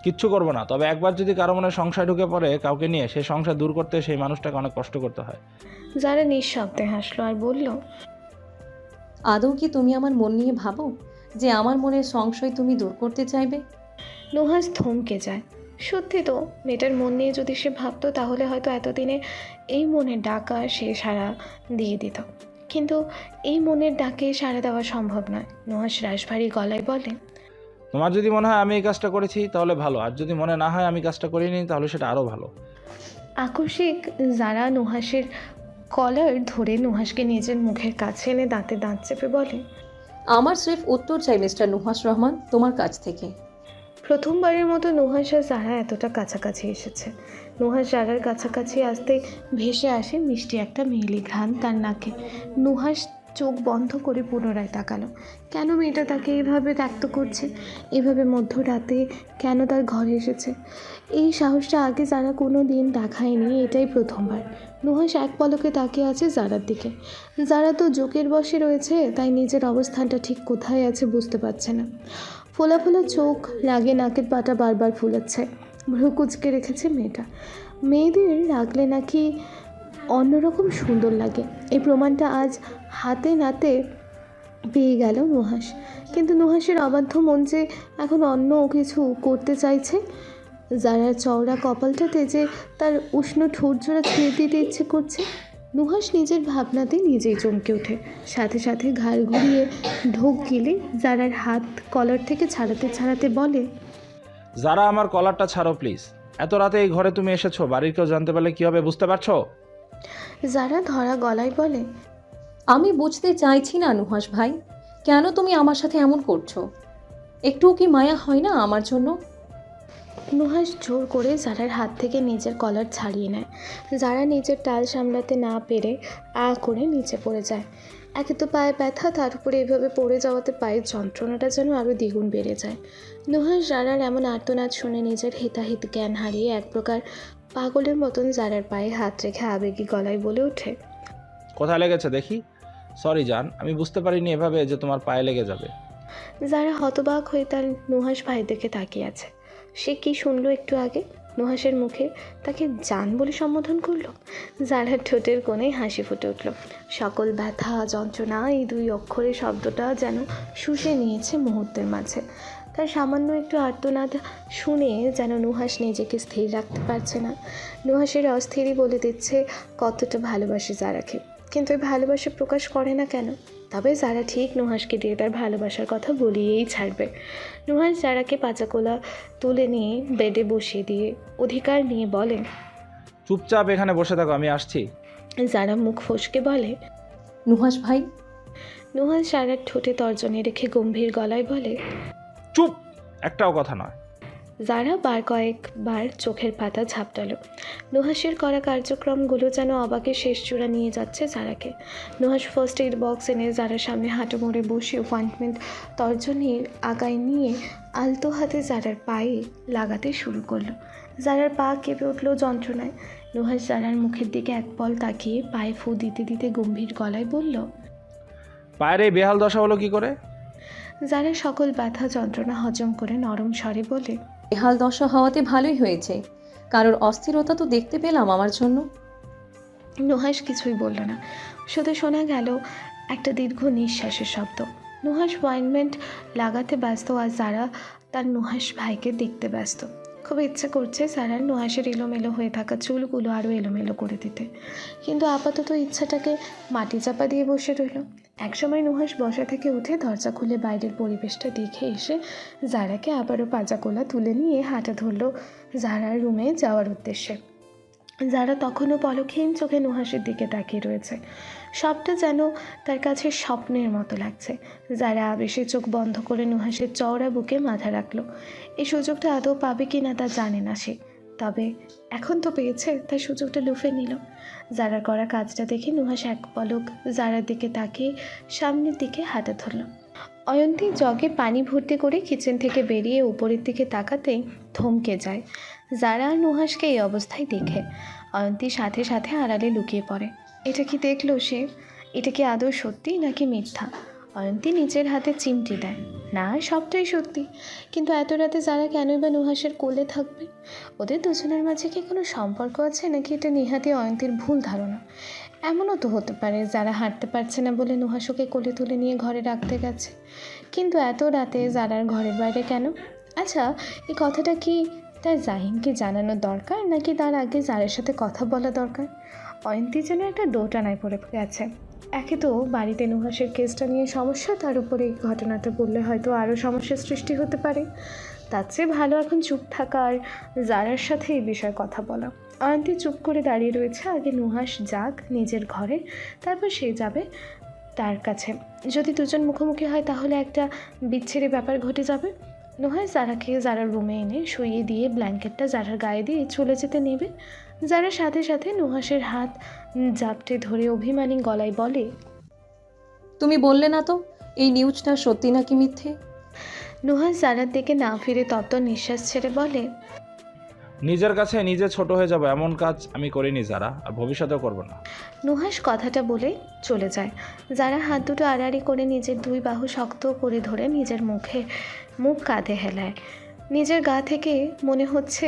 কিচ্ছু করবো না, তবে একবার যদি কারো মনে সংশয় ঢুকে পড়ে কাউকে নিয়ে, সেই সংশয় দূর করতে সেই মানুষটাকে অনেক কষ্ট করতে হয়। যারা নিঃশব্দে হাসলো আর বলল, আদৌ কি তুমি আমার মন নিয়ে ভাবো যে আমার মনের সংশয় তুমি দূর করতে চাইবে? নুহাস থমকে যায়। সত্যি তো, মেয়েটার মন নিয়ে যদি সে ভাবতো তাহলে হয়তো এতদিনে এই মনের ডাকা সে সাড়া দিয়ে দিত, কিন্তু এই মনের ডাকে সাড়া দেওয়া সম্ভব নয়। নুহাস রাশভারী গলায় বলে, তোমার যদি মনে হয় আমি এই কাজটা করেছি তাহলে ভালো, আর যদি মনে না হয় আমি কাজটা করিনি তাহলে সেটা আরও ভালো। আকস্মিক যারা নুহাসের কলার ধরে নুহাসকে নিজের মুখের কাছে এনে দাঁতে দাঁত চেপে বলে, আমার স্রেফ উত্তর চাই মিস্টার নুহাস রহমান তোমার কাছ থেকে। প্রথমবারের মতো নুহাস আর যারা এতটা কাছাকাছি এসেছে। নুহাস যারার কাছাকাছি আসতে ভেসে আসে মিষ্টি একটা মেয়েলি ঘ্রাণ তার নাকে। নুহাস চোখ বন্ধ করে পুনরায় তাকালো। কেন মেয়েটা তাকে এইভাবে ত্যক্ত করছে, এভাবে মধ্যরাতে কেন তার ঘরে এসেছে? এই সাহসটা আগে যারা কোনো দিন দেখায়নি, এটাই প্রথমবার। নুহাস এক পলকে তাকিয়ে আছে যারার দিকে। যারা তো জোকের বশে রয়েছে, তাই নিজের অবস্থানটা ঠিক কোথায় আছে বুঝতে পারছে না। ফোলা ফোলা চোখ, রাগে নাকের পাটা বারবার ফুলাচ্ছে, ভ্রু কুচকে রেখেছে মেয়েটা। মেয়েদের রাগলে নাকি অন্যরকম সুন্দর লাগে, এই প্রমাণটা আজ হাতে নাতে পেয়ে গেল নুহাস। কিন্তু নুহাসের অবাধ্য মন যে এখন অন্য কিছু করতে চাইছে। যারা চওড়া কপালটাতে যে তার উষ্ণ ঠোঁটজোড়া ছুঁয়ে দিতে ইচ্ছে করছে। নুহাস নিজের ভাবনাতে নিজেই চমকে ওঠে, সাথে সাথে ঘাড় ঘুরিয়ে ঢোক গিলে যারার হাত কলার থেকে ছাড়াতে বলে, যারা আমার কলারটা ছাড়ো প্লিজ। এত রাতে এই ঘরে তুমি এসেছো, বাড়ির কেউ জানতে পারলে কী হবে বুঝতে পারছো? যারা ধরা গলায় বলে, আমি বুঝতে চাইছি না নুহাস ভাই, কেন তুমি আমার সাথে এমন করছো? একটুও কি মায়া হয় না আমার জন্য? নুহাস জোর করে যারার হাত থেকে নিজের কলার ছাড়িয়ে নেয়। যারা নিজের টাল সামলাতে না পেরে করে নিচে পড়ে যায়। একে তো পায়ে ব্যথা, তার উপরে এভাবে পড়ে যাওয়াতে পায়ের যন্ত্রণাটা যেন আরও দ্বিগুণ বেড়ে যায়। নুহাস যারার এমন আর্তনাদ শুনে নিজের হিতাহিত জ্ঞান হারিয়ে এক প্রকার পাগলের মতন যারার পায়ে হাত রেখে আবেগী গলায় বলে ওঠে, কোথায় লেগেছে দেখি? সরি জান, আমি বুঝতে পারিনি এভাবে যে তোমার পায়ে লেগে যাবে। যারা হতবাক হয়ে তার নুহাস ভাই দেখে তাকিয়ে আছে। সে কি শুনলো একটু আগে? নুহাসের মুখে তাকে জান বলে সম্বোধন করলো। যারা ঠোঁটের কোণে হাসি ফুটে উঠল। সকল ব্যথা যন্ত্রণা এই দুই অক্ষরের শব্দটা যেন শুষে নিয়েছে মুহূর্তের মাঝে। তার সামান্য একটু আর্তনাদ শুনে যেন নুহাস নিজেকে স্থির রাখতে পারছে না। নুহাসের অস্থিরই বলে দিচ্ছে কতটা ভালোবাসে যারাকে, কিন্তু এই ভালোবাসা প্রকাশ করে না কেন? তবে যারা ঠিক নুহাসকে দিয়ে তার ভালোবাসার কথা বলিয়েই ছাড়বে। নুহাস যারাকে পাচাকোলা তুলে নিয়ে বেডে বসিয়ে দিয়ে অধিকার নিয়ে বলে, চুপচাপ এখানে বসে থাকো, আমি আসছি। যারা মুখ ফসকে বলে, নুহাস ভাই। নুহাস যারার ঠোঁটে তর্জনী রেখে গম্ভীর গলায় বলে, চুপ, একটাও কথা নয়। যারা কয়েকবার চোখের পাতা ঝাপটালো। নুহাসের করা কার্যক্রমগুলো যেন অবাকের শেষ চূড়া নিয়ে যাচ্ছে যারাকে। নুহাস ফার্স্ট এইড বক্স এনে যারার সামনে হাঁটু মোড়ে বসে অ্যাপয়েন্টমেন্ট তর্জনীর আগায় নিয়ে আলতো হাতে যারার পায়ে লাগাতে শুরু করলো। যারার পা কেঁপে উঠলো যন্ত্রণায়। নুহাস যারার মুখের দিকে এক পল তাকিয়ে পায়ে ফু দিতে দিতে গম্ভীর গলায় বলল, পায়ের এই বেহাল দশা হলো কি করে? যারা সকল ব্যথা যন্ত্রণা হজম করে নরম স্বরে বলে, বেহাল দশা হওয়াতে ভালোই হয়েছে, কারোর অস্থিরতা তো দেখতে পেলাম আমার জন্য। নুহাস কিছুই বলল না, শুধু শোনা গেল একটা দীর্ঘ নিঃশ্বাসের শব্দ। নুহাস অয়েন্টমেন্ট লাগাতে ব্যস্ত, আর যারা তার নুহাস ভাইকে দেখতে ব্যস্ত। খুব ইচ্ছে করছে সারার নুহাসের এলোমেলো হয়ে থাকা চুলগুলো আরও এলোমেলো করে দিতে, কিন্তু আপাতত ইচ্ছাটাকে মাটি চাপা দিয়ে বসে রইল। একসময় নুহাস বসা থেকে উঠে দরজা খুলে বাইরের পরিবেশটা দেখে এসে জারাকে আবারও পাজাকোলা তুলে নিয়ে হাঁটা ধরল জারার রুমে যাওয়ার উদ্দেশ্যে। যারা তখনও পলকহীন চোখে নুহাসের দিকে তাকিয়ে রয়েছে। সবটা যেন তার কাছে স্বপ্নের মতো লাগছে। যারা আবেশে চোখ বন্ধ করে নুহাসের চওড়া বুকে মাথা রাখলো। এই সুযোগটা আদৌ পাবে কি না তা জানে না সে, তবে এখন তো পেয়েছে, তাই সুযোগটা লুফে নিল। যারা করা কাজটা দেখে নুহাস এক পলক যারার দিকে তাকিয়ে সামনের দিকে হাঁটা ধরল। অয়ন্তী জগে পানি ভর্তি করে কিচেন থেকে বেরিয়ে উপরের দিকে তাকাতেই থমকে যায়। যারা আর নুহাসকে এই অবস্থায় দেখে অয়ন্তী সাথে সাথে আড়ালে লুকিয়ে পড়ে। এটা কি দেখলো সে? এটা কি আদৌ সত্যি নাকি মিথ্যা? অয়ন্তী নিজের হাতে চিমটি দেয়। না, সবটাই সত্যি, কিন্তু এত রাতে যারা কেনই বা নুহাসের কোলে থাকবে? ওদের দুজনের মাঝে কি কোনো সম্পর্ক আছে, নাকি এটা নেহাতি অয়ন্তীর ভুল ধারণা? এমনও তো হতে পারে যারা হাঁটতে পারছে না বলে নুহাস ওকে কোলে তুলে নিয়ে ঘরে রাখতে গেছে। কিন্তু এত রাতে যারার ঘরের বাইরে কেন? আচ্ছা, এই কথাটা কি তার জাহিনকে জানানো দরকার, নাকি তার আগে যারের সাথে কথা বলা দরকার? অয়ন্তী যেন একটা দোটানায় পড়ে গেছে। একে তো বাড়িতে নুহাসের কেসটা নিয়ে সমস্যা, তার উপরে এই ঘটনাটা বললে হয়তো আরও সমস্যার সৃষ্টি হতে পারে। তার চেয়ে ভালো এখন চুপ থাকা আর যারার সাথে এই বিষয়ে কথা বলা। অয়ন্তী চুপ করে দাঁড়িয়ে রয়েছে। আগে নুহাস যাক নিজের ঘরে, তারপর সে যাবে তার কাছে। যদি দুজন মুখোমুখি হয় তাহলে একটা বিচ্ছিরি ব্যাপার ঘটে যাবে। নুহাস যারাকে যারার রুমে এনে শুইয়ে দিয়ে ব্ল্যাঙ্কেটটা যারার গায়ে দিয়ে চলে যেতে নেবে। যারার সাথে সাথে নুহাসের হাত জাপটে ধরে অভিমানী গলায় বলে, তুমি বললে না তো এই নিউজটা সত্যি নাকি মিথ্যে? নুহাস যারার দিকে না ফিরে তপ্ত নিঃশ্বাস ছেড়ে বলে, নিজের কাছে নিজে ছোট হয়ে যাবো এমন কাজ আমি করিনি যারা, আর ভবিষ্যতেও করবো না। নুহাস কথাটা বলে চলে যায়। যারা হাত দুটো আড়াআড়ি করে নিজের দুই বাহু শক্ত করে ধরে নিজের মুখ কাঁধে হেলায়। নিজের গা থেকে মনে হচ্ছে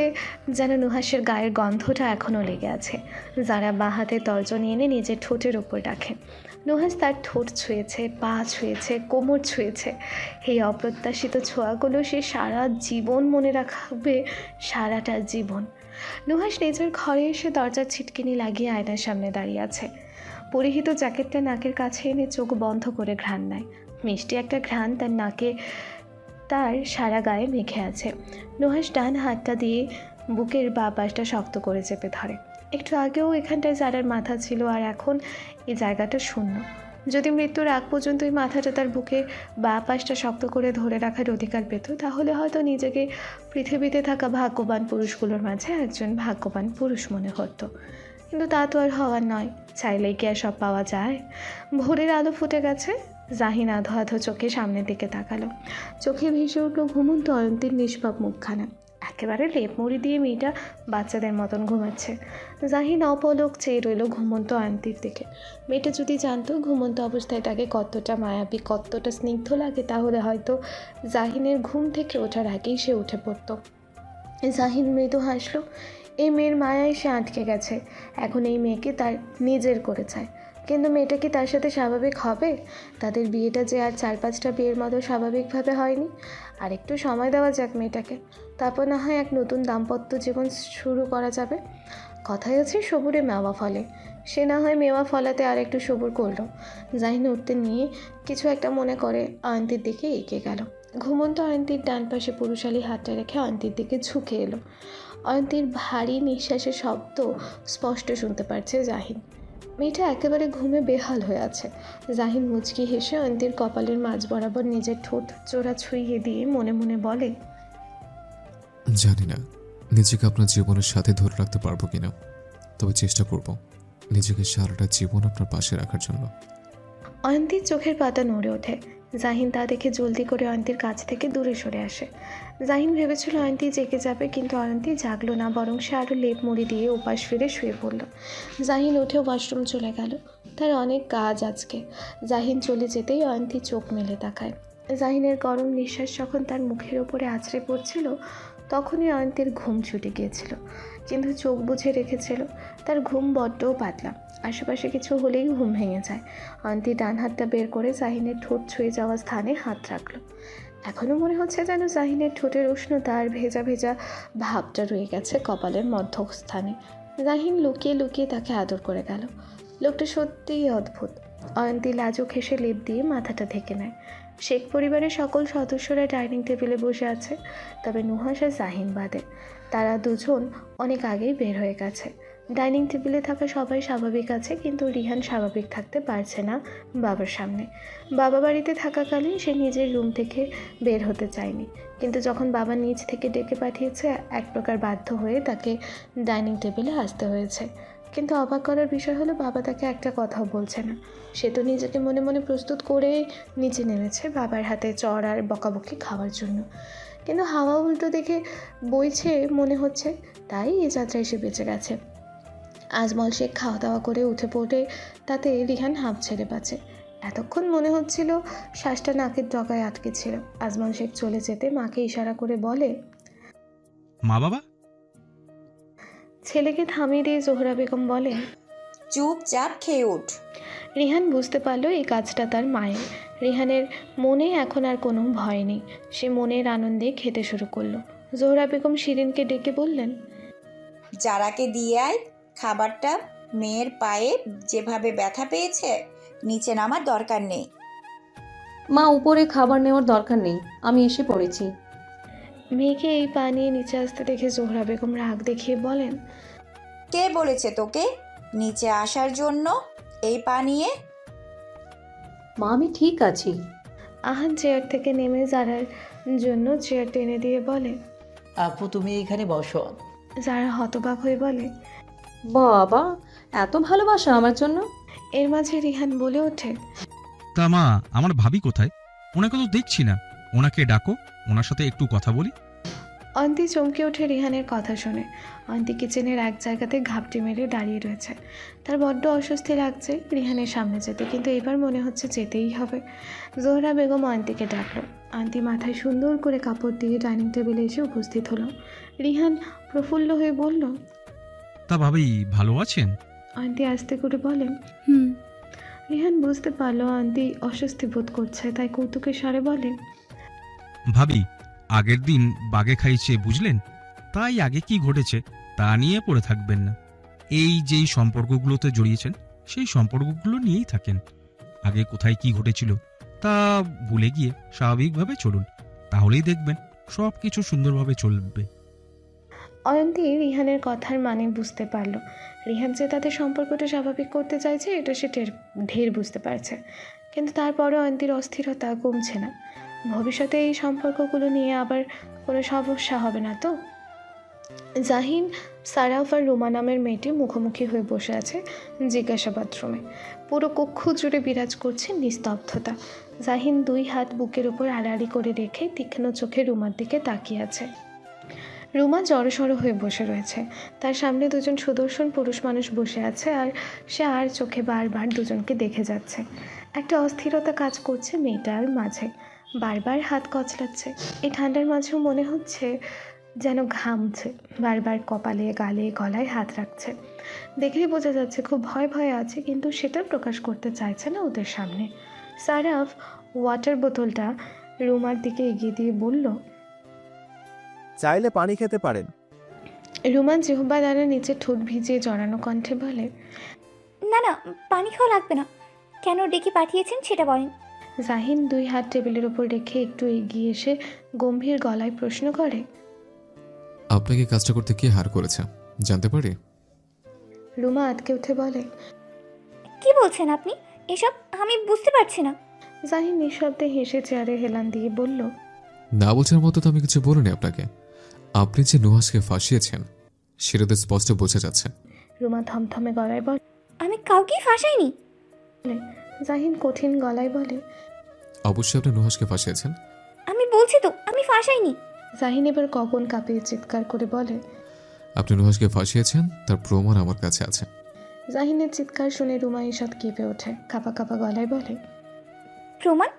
যেন নুহাসের গায়ের গন্ধটা এখনও লেগে আছে। যারা বাঁ হাতে তর্জনী এনে নিজের ঠোঁটের ওপর রাখে। নুহাস তার ঠোঁট ছুঁয়েছে, পা ছুঁয়েছে, কোমর ছুঁয়েছে। এই অপ্রত্যাশিত ছোঁয়াগুলো সে সারা জীবন মনে রাখবে, সারাটা জীবন। নুহাস নিজের ঘরে এসে দরজার ছিটকিনি লাগিয়ে আয়নার সামনে দাঁড়িয়ে আছে। পরিহিত জ্যাকেটটা নাকের কাছে এনে চোখ বন্ধ করে ঘ্রাণ নেয়। মিষ্টি একটা ঘ্রাণ তার নাকে, তার সারা গায়ে মেখে আছে। নুহাস ডান হাতটা দিয়ে বুকের বাঁ পাশটা শক্ত করে চেপে ধরে। একটু আগেও এখানটায় যারার মাথা ছিল, আর এখন এই জায়গাটা শূন্য। যদি মৃত্যুর আগ পর্যন্ত এই মাথাটা তার বুকে বাঁ পাশটা শক্ত করে ধরে রাখার অধিকার পেত, তাহলে হয়তো নিজেকে পৃথিবীতে থাকা ভাগ্যবান পুরুষগুলোর মাঝে একজন ভাগ্যবান পুরুষ মনে করতো। কিন্তু তা তো আর হওয়ার নয়। চাইলেই কি আর সব পাওয়া যায়? ভোরের আলো ফুটে গেছে। জাহিন আধো আধো চোখে সামনের দিকে তাকালো। চোখে ভেসে উঠল ঘুমন্ত অয়ন্তীর নিষ্পাপ মুখখানা। একেবারে লেপ মুড়ি দিয়ে মেয়েটা বাচ্চাদের মতন ঘুমাচ্ছে। জাহিন অপলক চেয়ে রইল ঘুমন্ত অয়ন্তীর দিকে। মেয়েটা যদি জানতো ঘুমন্ত অবস্থায় তাকে কতটা মায়াবী, কতটা স্নিগ্ধ লাগে, তাহলে হয়তো জাহিনের ঘুম থেকে ওঠার আগেই সে উঠে পড়ত। জাহিন মৃদু হাসল। এই মেয়ের মায়ায় সে আটকে গেছে। এখন এই মেয়েকে তার নিজের করে চায়। কিন্তু মেয়েটা কি তার সাথে স্বাভাবিক হবে? তাদের বিয়েটা যে আর 4-5টা বিয়ের মতো স্বাভাবিকভাবে হয়নি। আর একটু সময় দেওয়া যাক মেয়েটাকে, তারপর না হয় এক নতুন দাম্পত্য জীবন শুরু করা যাবে। কথাই আছে সবুরে মেওয়া ফলে। সে না হয় মেওয়া ফলাতে আর একটু সবুর করলো। জাহিন উঠতে নিয়ে কিছু একটা মনে করে অয়ন্তীর দিকে এগিয়ে গেল। ঘুমন্ত অয়ন্তীর ডান পাশে পুরুষালী হাতটা রেখে অয়ন্তীর দিকে ঝুঁকে এলো। অয়ন্তীর ভারী নিঃশ্বাসের শব্দ স্পষ্ট শুনতে পারছে জাহিন। মেয়েটা একেবারে ঘুমে বেহাল হয়ে আছে। জাহিন মুচকি হেসে অয়ন্তীর কপালের মাঝ বরাবর নিজের ঠোঁট জোড়া ছুঁয়ে দিয়ে মনে মনে বলে, জানি না নিজেকে আপনার জীবনের সাথে ধরে রাখতে পারবো কিনা, তবে চেষ্টা করব নিজেকে সারাটা জীবন আপনার পাশে রাখার জন্য। অয়ন্তীর চোখের পাতা নড়ে ওঠে। জাহিন তা দেখে জলদি করে অয়ন্তীর কাছ থেকে দূরে সরে আসে। জাহিন ভেবেছিল অয়ন্তী জেগে যাবে, কিন্তু অয়ন্তী জাগলো না, বরং সে আরও লেপ মুড়ি দিয়ে উপাস ফিরে শুয়ে পড়ল। জাহিন উঠে ওয়াশরুম চলে গেল। তার অনেক কাজ আজকে। জাহিন চলে যেতেই অয়ন্তী চোখ মেলে তাকায়। জাহিনের গরম নিঃশ্বাস যখন তার মুখের ওপরে আছড়ে পড়ছিল, তখনই অয়ন্তীর ঘুম ছুটে গিয়েছিল, কিন্তু চোখ বুঝে রেখেছিল। তার ঘুম বড্ডও পাতলা। আশেপাশে কিছু হলেই ঘুম ভেঙে যায়। অয়ন্তী ডান হাতটা বের করে জাহিনের ঠোঁট ছুঁয়ে যাওয়া স্থানে হাত রাখল। এখনও মনে হচ্ছে যেন জাহিনের ঠোঁটের উষ্ণতা আর ভেজা ভেজা ভাবটা রয়ে গেছে কপালের মধ্যস্থানে। জাহিন লুকিয়ে লুকিয়ে তাকে আদর করে গেল। লোকটা সত্যিই অদ্ভুত। অয়ন্তী লাজুক হেসে লেপ দিয়ে মাথাটা ঢেকে নেয়। শেখ পরিবারের সকল সদস্যরা ডাইনিং টেবিলে বসে আছে, তবে নুহাস আর জাহিন বাদে। তারা দুজন অনেক আগেই বের হয়ে গেছে। ডাইনিং টেবিলে থাকা সবাই স্বাভাবিক আছে, কিন্তু রিহান স্বাভাবিক থাকতে পারছে না বাবার সামনে। বাবা বাড়িতে থাকাকালীন সে নিজের রুম থেকে বের হতে চায়নি, কিন্তু যখন বাবা নিজ থেকে ডেকে পাঠিয়েছে, এক প্রকার বাধ্য হয়ে তাকে ডাইনিং টেবিলে আসতে হয়েছে। কিন্তু অবাক করার বিষয় হলো বাবা তাকে একটা কথাও বলছে না। সে তো নিজেকে মনে মনে প্রস্তুত করে নিচে নেমেছে বাবার হাতে চড় আর বকাবকি খাওয়ার জন্য, কিন্তু হাওয়া উল্টো দিকে বইছে মনে হচ্ছে, তাই এ যাত্রায় সে বেঁচে গেছে। আজমল শেখ খাওয়া দাওয়া করে উঠে পড়ে তাতে রিহান হাঁপ ছেড়ে বাঁচে। এতক্ষণ মনে হচ্ছিল শ্বাসটা নাকের ডগায় আটকে ছিল। আজমল শেখ চলে যেতে মাকে ইশারা করে বলে, মা বাবা। ছেলেকে থামিয়ে দিয়ে জোহরা বেগম বলে, চুপচাপ খেয়ে উঠ। রিহান বুঝতে পারলো এই কাজটা তার মায়ের। রিহানের মনে এখন আর কোনো ভয় নেই। সে মনের আনন্দে খেতে শুরু করলো। জোহরা বেগম শিরিনকে ডেকে বললেন, যারাকে দিয়ে আয় খাবারটা। মেয়ের পায়ে যেভাবে ব্যথা পেয়েছে, নিচে নামার দরকার নেই। মা, উপরে খাবার নেওয়ার দরকার নেই, আমি এসে পড়েছি। মেয়েকে এই পা নিয়ে নিচে আসতে দেখে জোহরা বেগম রাগ দেখিয়ে বলেন, কে বলেছে তোকে নিচে আসার জন্য এই পা নিয়ে? মা, আমি ঠিক আছি। আহান চেয়ার থেকে নেমে জারার জন্য চেয়ার টেনে দিয়ে বলে, আপু তুমি এখানে বসো। জারা হতবাক হয়ে বলে, বাবা, এত ভালোবাসা আমার জন্য? এর মাঝে রিহান বলে ওঠে, তা মা, আমার ভাবি কোথায়? ওনাকে তো দেখছি না। ওনাকে ডাকো, ওনার সাথে একটু কথা বলি। অন্তি চমকে ওঠে রিহানের কথা শুনে। অন্তি কিচেনের এক জায়গাতে ঘাপটি মেরে দাঁড়িয়ে রয়েছে। তার বড্ড অস্বস্তি লাগছে রিহানের সামনে যেতে, কিন্তু এবার মনে হচ্ছে যেতেই হবে। জোহরা বেগম অন্তিকে ডাকলো। অন্তি মাথায় সুন্দর করে কাপড় দিয়ে ডাইনিং টেবিলে এসে উপস্থিত হলো। রিহান প্রফুল্ল হয়ে বলল, তা ভাবি ভালো আছেন? অন্তি আস্তে করে বলে, হুম। রিহান বুঝতে পারলো অন্তি অস্বস্তি বোধ করছে, তাই কৌতুকের স্বরে বলে, ভাবি, আগের দিন বাগে খাইছে বুঝলেন? তাই আগে কি ঘটেছে তা নিয়ে পড়ে থাকবেন না। এই যেই সম্পর্কগুলোতে জড়িয়েছেন সেই সম্পর্কগুলো নিয়েই থাকেন। আগে কোথায় কি ঘটেছিল তা ভুলে গিয়ে স্বাভাবিকভাবে চলুন, তাহলেই দেখবেন সব কিছু সুন্দরভাবে চলবে। অয়ন্তী রিহানের কথার মানে বুঝতে পারল। রিহান যে তাদের সম্পর্কটা স্বাভাবিক করতে চাইছে এটা সে ঢের বুঝতে পারছে, কিন্তু তারপরে অয়ন্তীর অস্থিরতা কমছে না। ভবিষ্যতে এই সম্পর্কগুলো নিয়ে আবার কোনো সমস্যা হবে না তো? জাহিন, সারাফ আর রুমা নামের মেয়েটি মুখোমুখি হয়ে বসে আছে জিজ্ঞাসাবাদ রুমে। পুরো কক্ষ জুড়ে বিরাজ করছে নিস্তব্ধতা। জাহিন দুই হাত বুকের উপর আড়াআড়ি করে রেখে তীক্ষ্ণ চোখে রুমার দিকে তাকিয়ে আছে। রুমা জড়সড় হয়ে বসে রয়েছে। তার সামনে দুজন সুদর্শন পুরুষ মানুষ বসে আছে, আর সে আর চোখে বারবার দুজনকে দেখে যাচ্ছে। একটা অস্থিরতা কাজ করছে মেয়েটার মাঝে, বারবার হাত কচলাচ্ছে। এই ঠান্ডার মাঝেও মনে হচ্ছে যেন ঘামছে, বারবার কপালে, গালে, গলায় হাত রাখছে। দেখেই বোঝা যাচ্ছে খুব ভয় ভয়ে আছে, কিন্তু সেটা প্রকাশ করতে চাইছে না ওদের সামনে। সারাফ ওয়াটার বোতলটা রুমার দিকে এগিয়ে দিয়ে বলল, চাইলে পানি খেতে পারেন। রুমা জিহ্বা দ্বারা নিচে ঠোঁট ভিজিয়ে জড়ানো কণ্ঠে বলে, না না, পানি খাওয়া লাগবে না। কেন ডেকে পাঠিয়েছেন সেটা বলেন। জাহিন দুই হাত টেবিলের উপর রেখে একটু এগিয়ে এসে গম্ভীর গলায় প্রশ্ন করে, আপনাকে কাজটা করতে কে হার করেছে জানতে পারি? রুমা আটকে উঠে বলে, কি বলছেন আপনি এসব? আমি বুঝতে পারছি না। জাহিন নিঃশব্দে হেসে চেয়ারে হেলান দিয়ে বলল, না বোঝার মতো তো আমি কিছু বলিনি আপনাকে। আপনি যে নুহাসকে ফাঁসিয়েছেন সেটা তো স্পষ্ট বোঝা যাচ্ছে। রুমা থমথমে গলায় বলে, আমি কাউকে ফাঁসাইনি। জাহিন কঠিন গলায় বলে, অবশ্যই আপনি নুহাসকে ফাঁসিয়েছেন। আমি বলছি তো আমি ফাঁসাইনি। জাহিন এবার কখন কাঁপিয়ে চিৎকার করে বলে, আপনি নুহাসকে ফাঁসিয়েছেন, তার প্রমাণ আমার কাছে আছে। জাহিনের চিৎকার শুনে রুমা ঈষৎ কেঁপে ওঠে, কাঁপা কাঁপা গলায় বলে, প্রমাণ?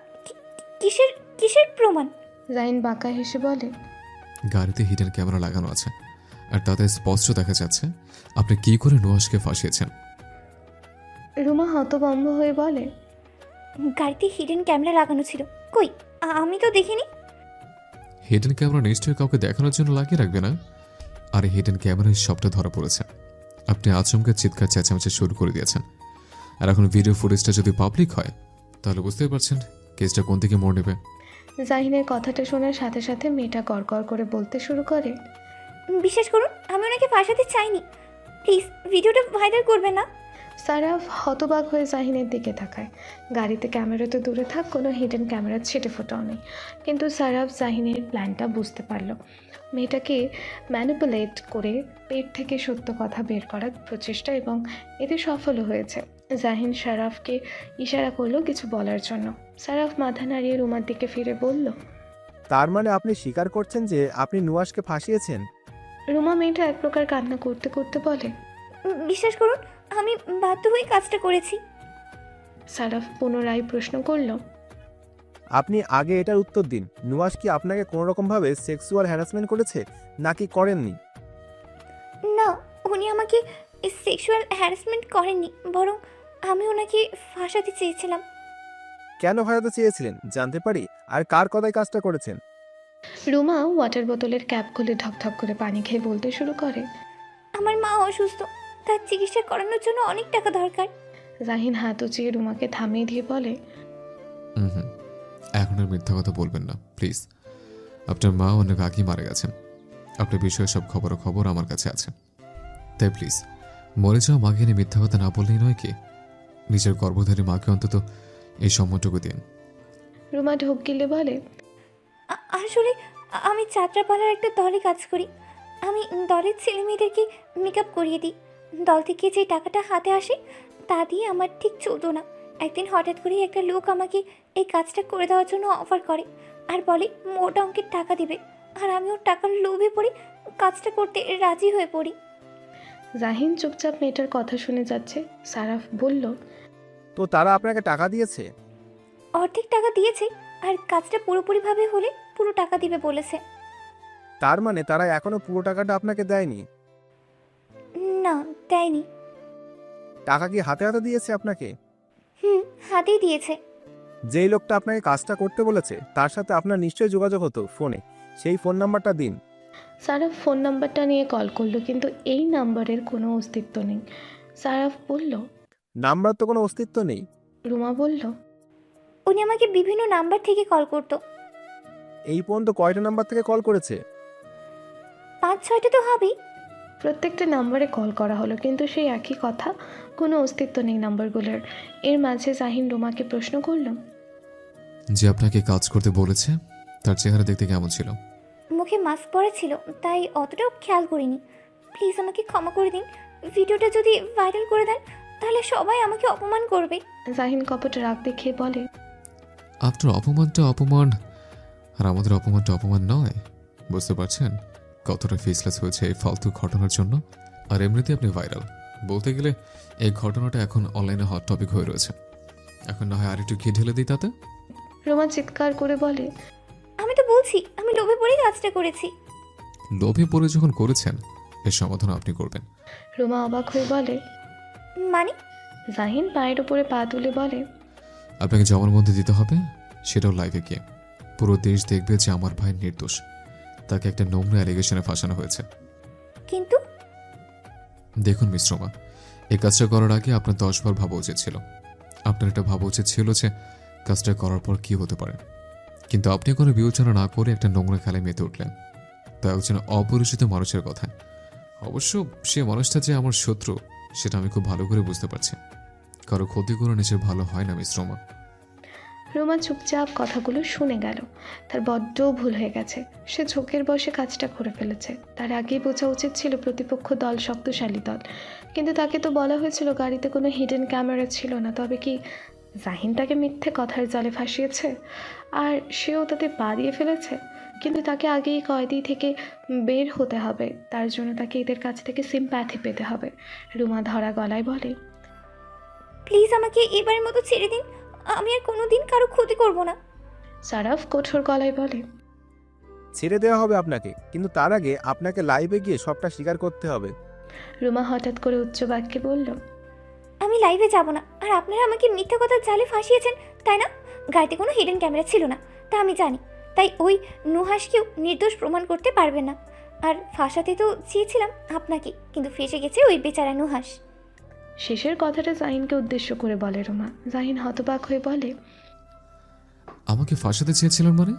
কিসের কিসের প্রমাণ? জাহিন বাঁকা হেসে বলে, গাড়িতে হিডেন ক্যামেরা লাগানো আছে, আর তাতে স্পষ্ট দেখা যাচ্ছে আপনি কি করে নুহাসকে ফাঁসিয়েছেন। রুমা হতভম্ব হয়ে বলে, গাড়িতে হিডেন ক্যামেরা লাগানো ছিল? কই, আমি তো দেখিনি। হিডেন ক্যামেরা নিশ্চয়ই কাউকে দেখানোর জন্য লাগিয়ে রাখবে না? আর হিডেন ক্যামেরায় সবটা ধরা পড়েছে। আপনি আচমকা চিৎকার চেঁচামেচি শুরু করে দিয়েছেন, আর এখন ভিডিও ফুটেজটা যদি পাবলিক হয় তাহলে বুঝতেই পারছেন কেসটা কোন দিকে মোড় নেবে। জাহিনের কথাটা শোনার সাথে সাথে মেয়েটা গড়গড় করে বলতে শুরু করে, বিশ্বাস করুন আমি ওনাকে ফাঁসাতে চাইনি। প্লিজ ভিডিওটা ভাইরাল করবেন না। সারাফ হতবাক হয়ে জাহিনের দিকে তাকায়। গাড়িতে ক্যামেরা তো দূরে থাক, কোনো হিডেন ক্যামেরা ছিটে ফোটাও নেই, কিন্তু সারাফ জাহিনের প্ল্যানটা বুঝতে পারল। মেয়েটাকে ম্যানিপুলেট করে পেট থেকে সত্য কথা বের করার প্রচেষ্টা, এবং এতে সফলও হয়েছে। জাহিন সারাফকে ইশারা করলো কিছু বলার জন্য। সারাফ মাথা নাড়িয়ে রুমার দিকে ফিরে বলল, তার মানে আপনি স্বীকার করছেন যে আপনি নুহাসকে ফাঁসিয়েছেন? রুমা মেয়েটা এক প্রকার কান্না করতে করতে বলে, বিশ্বাস করুন আমি বাধ্য হয়ে কাজটা করেছি। সারাফ পুনরায় প্রশ্ন করল, আপনি আগে এটার উত্তর দিন, নুহাস কি আপনাকে কোনো রকমভাবে সেক্সুয়াল হ্যারাসমেন্ট করেছে নাকি করেননি? না, উনি আমাকে সেক্সুয়াল হ্যারাসমেন্ট করেননি, বরং আমি ওনাকে ফাঁসাতে চেয়েছিলাম। কেন হয়তো চেয়েছিলেন জানতে পারি? আর কার কথায় কাজটা করেছেন? রুমা ওয়াটার বোতলের ক্যাপ খুলে ঢকঢক করে পানি খেয়ে বলতে শুরু করে। আমার মা অসুস্থ, তার চিকিৎসা করানোর জন্য অনেক টাকা দরকার। জাহিন হাত উঁচিয়ে রুমাকে থামিয়ে দিয়ে বলে, হুম, এখন আর মিথ্যা কথা বলবেন না প্লিজ। আপনার মা অনেক আগেই মারা গেছেন। আপনার বিষয়ে সব খবর আমার কাছে আছে। তাই প্লিজ মরে যাওয়া মাকে নিয়ে মিথ্যা কথা না বললেই নয় কি? নিজের গর্ভধারী মাকে অন্তত এই সম্মানটুকু দিন। রুমা ঢোক গিলে বলে, আসলে আমি যাত্রাপালার একটা দলে কাজ করি। আমি দলের ছেলে মেয়েদেরকে মেকআপ করিয়ে দিই। দল থেকে যে টাকাটা হাতে আসে তা দিয়ে আমার ঠিক চলতো না। একদিন হঠাৎ করেই একটা লোক আমাকে এই কাজটা করে দেওয়ার জন্য অফার করে আর বলে মোটা অঙ্কের টাকা দিবে। আর আমি ওর টাকার লোভে পড়ে কাজটা করতে রাজি হয়ে পড়ি। জাহিন চুপচাপ মেয়েটার কথা শুনে যাচ্ছে। সারাফ বলল, তো তারা আপনাকে টাকা দিয়েছে? অর্ধেক টাকা দিয়েছে আর কাজটা পুরোপুরিভাবে হলে পুরো টাকা দিবে বলেছে। তার মানে তারা এখনো পুরো টাকাটা আপনাকে দেয়নি? না, দেয়নি। টাকা কি হাতে হাতে দিয়েছে আপনাকে? হাতেই দিয়েছে। যেই লোকটা আপনাকে কাজটা করতে বলেছে তার সাথে আপনার নিশ্চয়ই যোগাযোগ হতো ফোনে। সেই ফোন নাম্বারটা দিন। সারাফ ফোন নাম্বারটা নিয়ে কল করলো, কিন্তু এই নাম্বারের কোনো অস্তিত্ব নেই। সারাফ বলল, নাম্বার তো কোনো অস্তিত্ব নেই। রুমা বলল, উনি আমাকে বিভিন্ন নাম্বার থেকে কল করতো। এই পর্যন্ত কয়টা নাম্বার থেকে কল করেছে? 5-6টা তো হবেই। প্রত্যেকটা নাম্বারে কল করা হলো, কিন্তু সেই একই কথা, কোনো অস্তিত্ব নেই নাম্বারগুলোর। এর মাঝে জাহিন রুমাকে প্রশ্ন করল, যে আপনাকে কাজ করতে বলেছে তার চেহারা দেখতে কেমন ছিল? মুখে মাস্ক পরা ছিল, তাই অতটাও খেয়াল করিনি। প্লিজ আমাকে ক্ষমা করে দিন। ভিডিওটা যদি ভাইরাল করে দেন তাহলে সবাই আমাকে অপমান করবে। জাহিন কপট রাগ দেখিয়ে বলে, আপনার অপমানটা অপমান আর আমাদের অপমানটা অপমান নয়। বুঝতে পারছেন কতটা ফেসলেস হয়েছে এই ফালতু ঘটনার জন্য? আর এমনিতে আপনি ভাইরাল। বলতে গেলে এই ঘটনাটা এখন অনলাইনে হট টপিক হয়ে রয়েছে। এখন না হয় আর একটু ঘি ঢেলে দিই তাতে। রুমা চিৎকার করে বলে, আমি তো বলছি আমি লোভে পড়ে কাজটা করেছি। লোভে পড়ে যখন করেছেন এর সমাধান আপনি করবেন। রুমা অবাক হয়ে বলে, মানে? জাহিন পায়ের উপরে পা তুলে বলে, আপনাকে জমার মধ্যে দিতে হবে, সেটাও লাইভে গিয়ে। পুরো দেশ দেখবে যে আমার ভাই নির্দোষ, তাকে একটা নোংরা অ্যালিগেশনে ফাঁসানো হয়েছে। কিন্তু দেখুন মিস রোমা, এই কাজটা করার আগে আপনার 10 বার ভাবা উচিত ছিল। আপনার এটা ভাবা উচিত ছিল যে কাজটা করার পর কি হতে পারে। কিন্তু আপনি কোনো বিবেচনা না করে একটা নোংরা খেলায় মেতে উঠলেন, তা একজন অপরিচিত মানুষের কথা। অবশ্য সে মানুষটা যে আমার শত্রু সেটা আমি খুব ভালো করে বুঝতে পারছি। কারো ক্ষতি করে নিজের ভালো হয় না মিস রোমা। রুমা চুপচাপ কথাগুলো শুনে গেল। তার বড্ড ভুল হয়ে গেছে। সে ঝোঁকের বসে কাজটা করে ফেলেছে। তার আগেই বোঝা উচিত ছিল প্রতিপক্ষ দল শক্তিশালী দল, কিন্তু তাকে তো বলা হয়েছিল গাড়িতে কোনো হিডেন ক্যামেরা ছিল না। তবে কি জাহিন তাকে মিথ্যে কথার জালে ফাঁসিয়েছে আর সেও তাতে পা দিয়ে ফেলেছে? কিন্তু তাকে আগেই কয়েদি থেকে বের হতে হবে, তার জন্য তাকে এদের কাছ থেকে সিম্প্যাথি পেতে হবে। রুমা ধরা গলায় বলে, প্লিজ আমাকে এবারের মতো ছেড়ে দিন। আমি আর কোনোদিন কারো ক্ষতি করব না। সারাফ কঠোর গলায় বলে, ছেড়ে দেওয়া হবে আপনাকে, কিন্তু তার আগে আপনাকে লাইভে গিয়ে সবটা স্বীকার করতে হবে। রুমা হঠাৎ করে উচ্চ বাক্যে বলল, আমি লাইভে যাব না। আর আপনারা আমাকে মিথ্যা কথার জালে ফাঁসিয়েছেন, তাই না? গাড়িতে কোনো হিডেন ক্যামেরা ছিল না, তা আমি জানি। তাই ওই নুহাসকেও নির্দোষ প্রমাণ করতে পারবে না। আর ফাঁসাতে তো চেয়েছিলাম আপনাকে, কিন্তু ফেসে গেছে ওই বেচারা নুহাস। শেষের কথাটা জাহিনকে উদ্দেশ্য করে বলে রুমা। জাহিন হতবাক হয়ে বলে, আমাকে ফাঁসাতে চেয়েছিলেন মানে?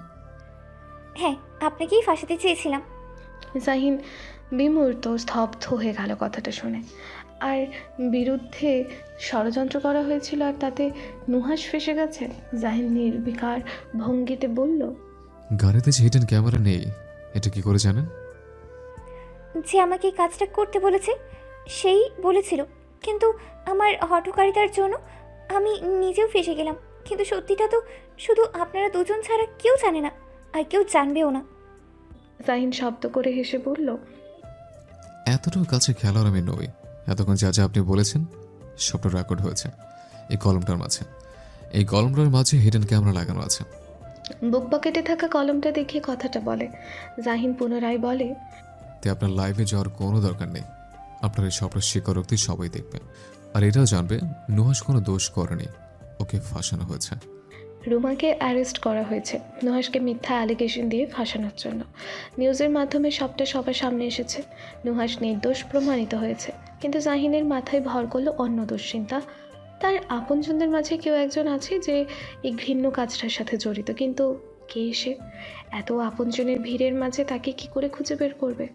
হ্যাঁ, আপনাকেই ফাঁসাতে চেয়েছিলাম। জাহিন বিমূর্ত স্তব্ধ হয়ে গেল কথাটা শুনে। আর বিরুদ্ধে ষড়যন্ত্র করা হয়েছিল আর তাতে নুহাস ফেসে গেছে। জাহিন নির্বিকার ভঙ্গিতে বলল, গাড়িতে যে হিডেন ক্যামেরা নেই এটা কি করে জানেন? যে আমাকে এই কাজটা করতে বলেছে সেই বলেছিল, কিন্তু আমার হঠকারিতার জন্য আমি নিজেও ফেসে গেলাম। কিন্তু সত্যিটা তো শুধু আপনারা দুজন ছাড়া কেউ জানে না, আর কেউ জানবেও না। জাহিন শব্দ করে হেসে বলল, এতটাও কাছে খেলার আমি নই। এতক্ষণ যা যা আপনি বলেছেন সবটা রেকর্ড হয়েছে এই কলমটার মাঝে। এই কলমটার মাঝে হিডেন ক্যামেরা লাগানো আছে। বুক পকেটে থাকা কলমটা দেখিয়ে কথাটা বলে। জাহিন পুনরায় বলে, তাই আপনার লাইভে যাওয়ার কোনো দরকার নেই। আপনার এই সব স্বীকারোক্তি সবাই দেখবে, আর এটাও জানবে নুহাস কোনো দোষ করেনি, ওকে ফাঁসানো হয়েছে। রুমাকে অ্যারেস্ট করা হয়েছে নুহাসকে মিথ্যা অ্যালিগেশন দিয়ে ফাঁসানোর জন্য। নিউজের মাধ্যমে সবটা সবার সামনে এসেছে। নুহাস নির্দোষ প্রমাণিত হয়েছে, কিন্তু জাহিনের মাথায় ভর করলো অন্য দুশ্চিন্তা। তার আপনজনদের মাঝে কেউ একজন আছে যে এই ঘৃণ্য কাজটার সাথে জড়িত, কিন্তু কে সে? এত আপনজনের ভিড়ের মাঝে তাকে কি করে খুঁজে বের করবে?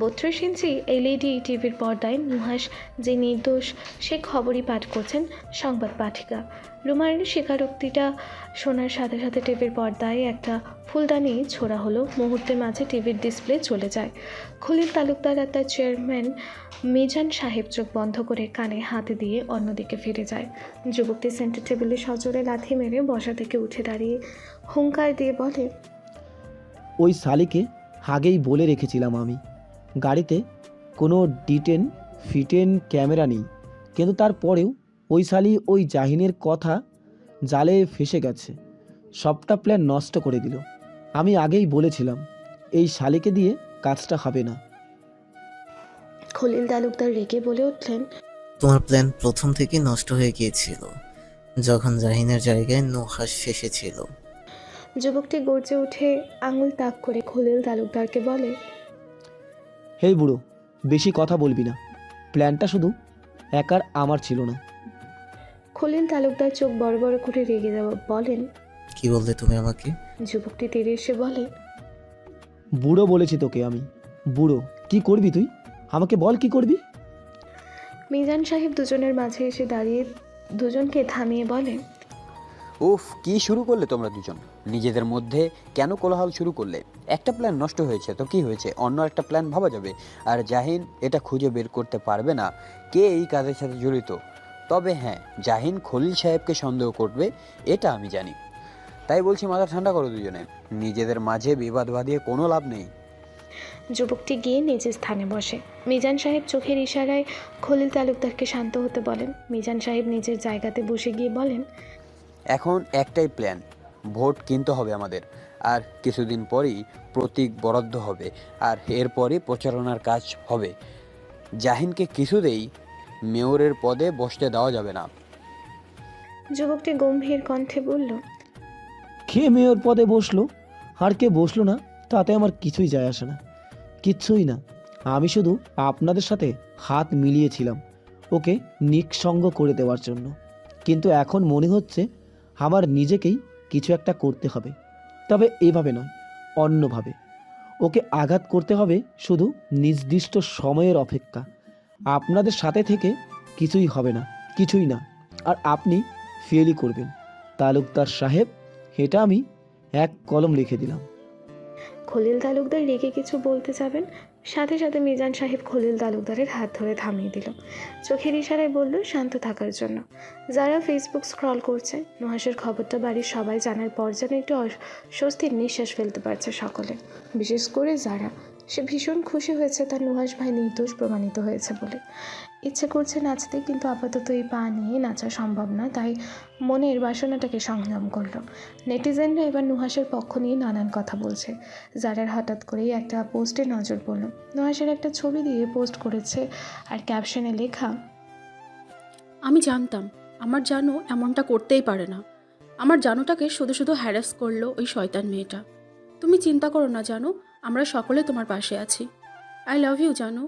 32 ইঞ্চি এলইডি টিভির পর্দায় নুহাস যে নির্দোষ সে খবরই পাঠ করছেন সংবাদ পাঠিকা। রুমার স্বীকারোক্তিটা শোনার সাথে সাথে টিভির পর্দায় একটা ফুলদানি ছোড়া হলো। মুহূর্তের মাঝে টিভির ডিসপ্লে চলে যায়। খলিল তালুকদার আর তার চেয়ারম্যান মিজান সাহেব চোখ বন্ধ করে কানে হাত দিয়ে অন্যদিকে ফিরে যায়। যুবকটি সেন্টার টেবিলে সজোরে লাথি মেরে বসা থেকে উঠে দাঁড়িয়ে হুঙ্কার দিয়ে বলে, ওই শালিকে আগেই বলে রেখেছিলাম আমি, গাড়িতে কোনো ফিটেন ক্যামেরা নেই, কিন্তু তারপরেও ওই শালি ওই জাহিনের কথা জালে ফেসে গেছে, সবটা প্ল্যান নষ্ট করে দিল। আমি আগেই বলেছিলাম এই শালিকে দিয়ে কাজটা হবে না। খলিল তালুকদার রেগে বলে উঠলেন, তোমার প্ল্যান প্রথম থেকে নষ্ট হয়ে গিয়েছিল যখন জাহিনের জায়গায় নুহাস এসেছিল। যুবকটি গর্জে উঠে আঙুল তাক করে খলিল তালুকদারকে বলে, হেই বুড়ো, বেশি কথা বলবি না, প্ল্যানটা শুধু একার আমার ছিল না। খলিল তালুকদার চোখ বড় বড় করে রেগে যাওয়া বলেন, কি বললে তুমি আমাকে? যুবকটি তেড়ে এসে বলে, বুড়ো বলেছি তোকে আমি, বুড়ো। কি করবি তুই? আমাকে বল কি করবি? মিজান সাহেব দুজনের মাঝে এসে দাঁড়িয়ে দুজনকে থামিয়ে বলে, উফ, কি শুরু করলে তোমরা দুজন? নিজেদের মধ্যে কেন কোলাহল শুরু করলে? একটা প্ল্যান নষ্ট হয়েছে তো কি হয়েছে, অন্য একটা প্ল্যান ভাবা যাবে। আর জাহিন এটা খুঁজে বের করতে পারবে না কে এই কাজের সাথে জড়িত। তবে হ্যাঁ, জাহিন খলিল সাহেবকে সন্দেহ করবে এটা আমি জানি। তাই বলছি মাথা ঠান্ডা করো দুজনে, নিজেদের মাঝে বিবাদ বাঁধিয়ে কোনো লাভ নেই। যুবকটি গিয়ে নিজের স্থানে বসে। মিজান সাহেব চোখের ইশারায় খলিল তালুকদারকে শান্ত হতে বলেন। মিজান সাহেব নিজের জায়গাতে বসে গিয়ে বলেন, এখন একটাই প্ল্যান, ভোট কিনতে হবে আমাদের, আর কিছুদিন পরেই প্রতীক বরাদ্দ হবে, আর এরপরই প্রচারণার কাজ হবে। জাহিনকে কিছুতেই মেয়রের পদে বসতে দেওয়া যাবে না। যুবকটি গম্ভীর কণ্ঠে বলল, কে মেয়র পদে বসলো আর কে বসলো না তাতে আমার কিছুই যায় আসে না, কিচ্ছুই না। আমি শুধু আপনাদের সাথে হাত মিলিয়েছিলাম ওকে নিঃসঙ্গ করে দেওয়ার জন্য, কিন্তু এখন মনে হচ্ছে আমার নিজেকেই কিছু একটা করতে হবে। তবে এভাবে নয়, অন্যভাবে। ওকে আঘাত করতে হবে শুধু নির্দিষ্ট সময়ের অপেক্ষা। আপনাদের সাথে থেকে কিছুই হবে না, কিছুই না। আর আপনি ফেলই করবেন তালুকদার সাহেব, এটা আমি এক কলম লিখে দিলাম। খলিল তালুকদার রেগে কিছু বলতে যাবেন, সাথে সাথে মিজান সাহেব খলিল তালুকদারের হাত ধরে থামিয়ে দিল। চোখের ইশারায় বলল শান্ত থাকার জন্য। যারা ফেসবুক স্ক্রল করছে, নুহাসের খবরটা বাড়ির সবাই জানার পর যেন একটু স্বস্তির নিঃশ্বাস ফেলতে পারছে সকলে, বিশেষ করে যারা। সে ভীষণ খুশি হয়েছে তার নুহাস ভাই নির্দোষ প্রমাণিত হয়েছে বলে। ইচ্ছে করছে নাচতে, কিন্তু আপাতত এই পা নিয়ে নাচা সম্ভব না, তাই মনের বাসনাটাকে সংযম করলো। নেটিজেনরা এবার নুহাসের পক্ষ নিয়ে নানান কথা বলছে। যারার হঠাৎ করেই একটা পোস্টে নজর পড়ল। নুহাসের একটা ছবি দিয়ে পোস্ট করেছে আর ক্যাপশনে লেখা, আমি জানতাম আমার জানু এমনটা করতেই পারে না। আমার জানুটাকে শুধু শুধু হ্যারাস করলো ওই শয়তান মেয়েটা। তুমি চিন্তা করো না জানু, আমরা সকলে তোমার পাশে আছি। আই লাভ ইউ জানু।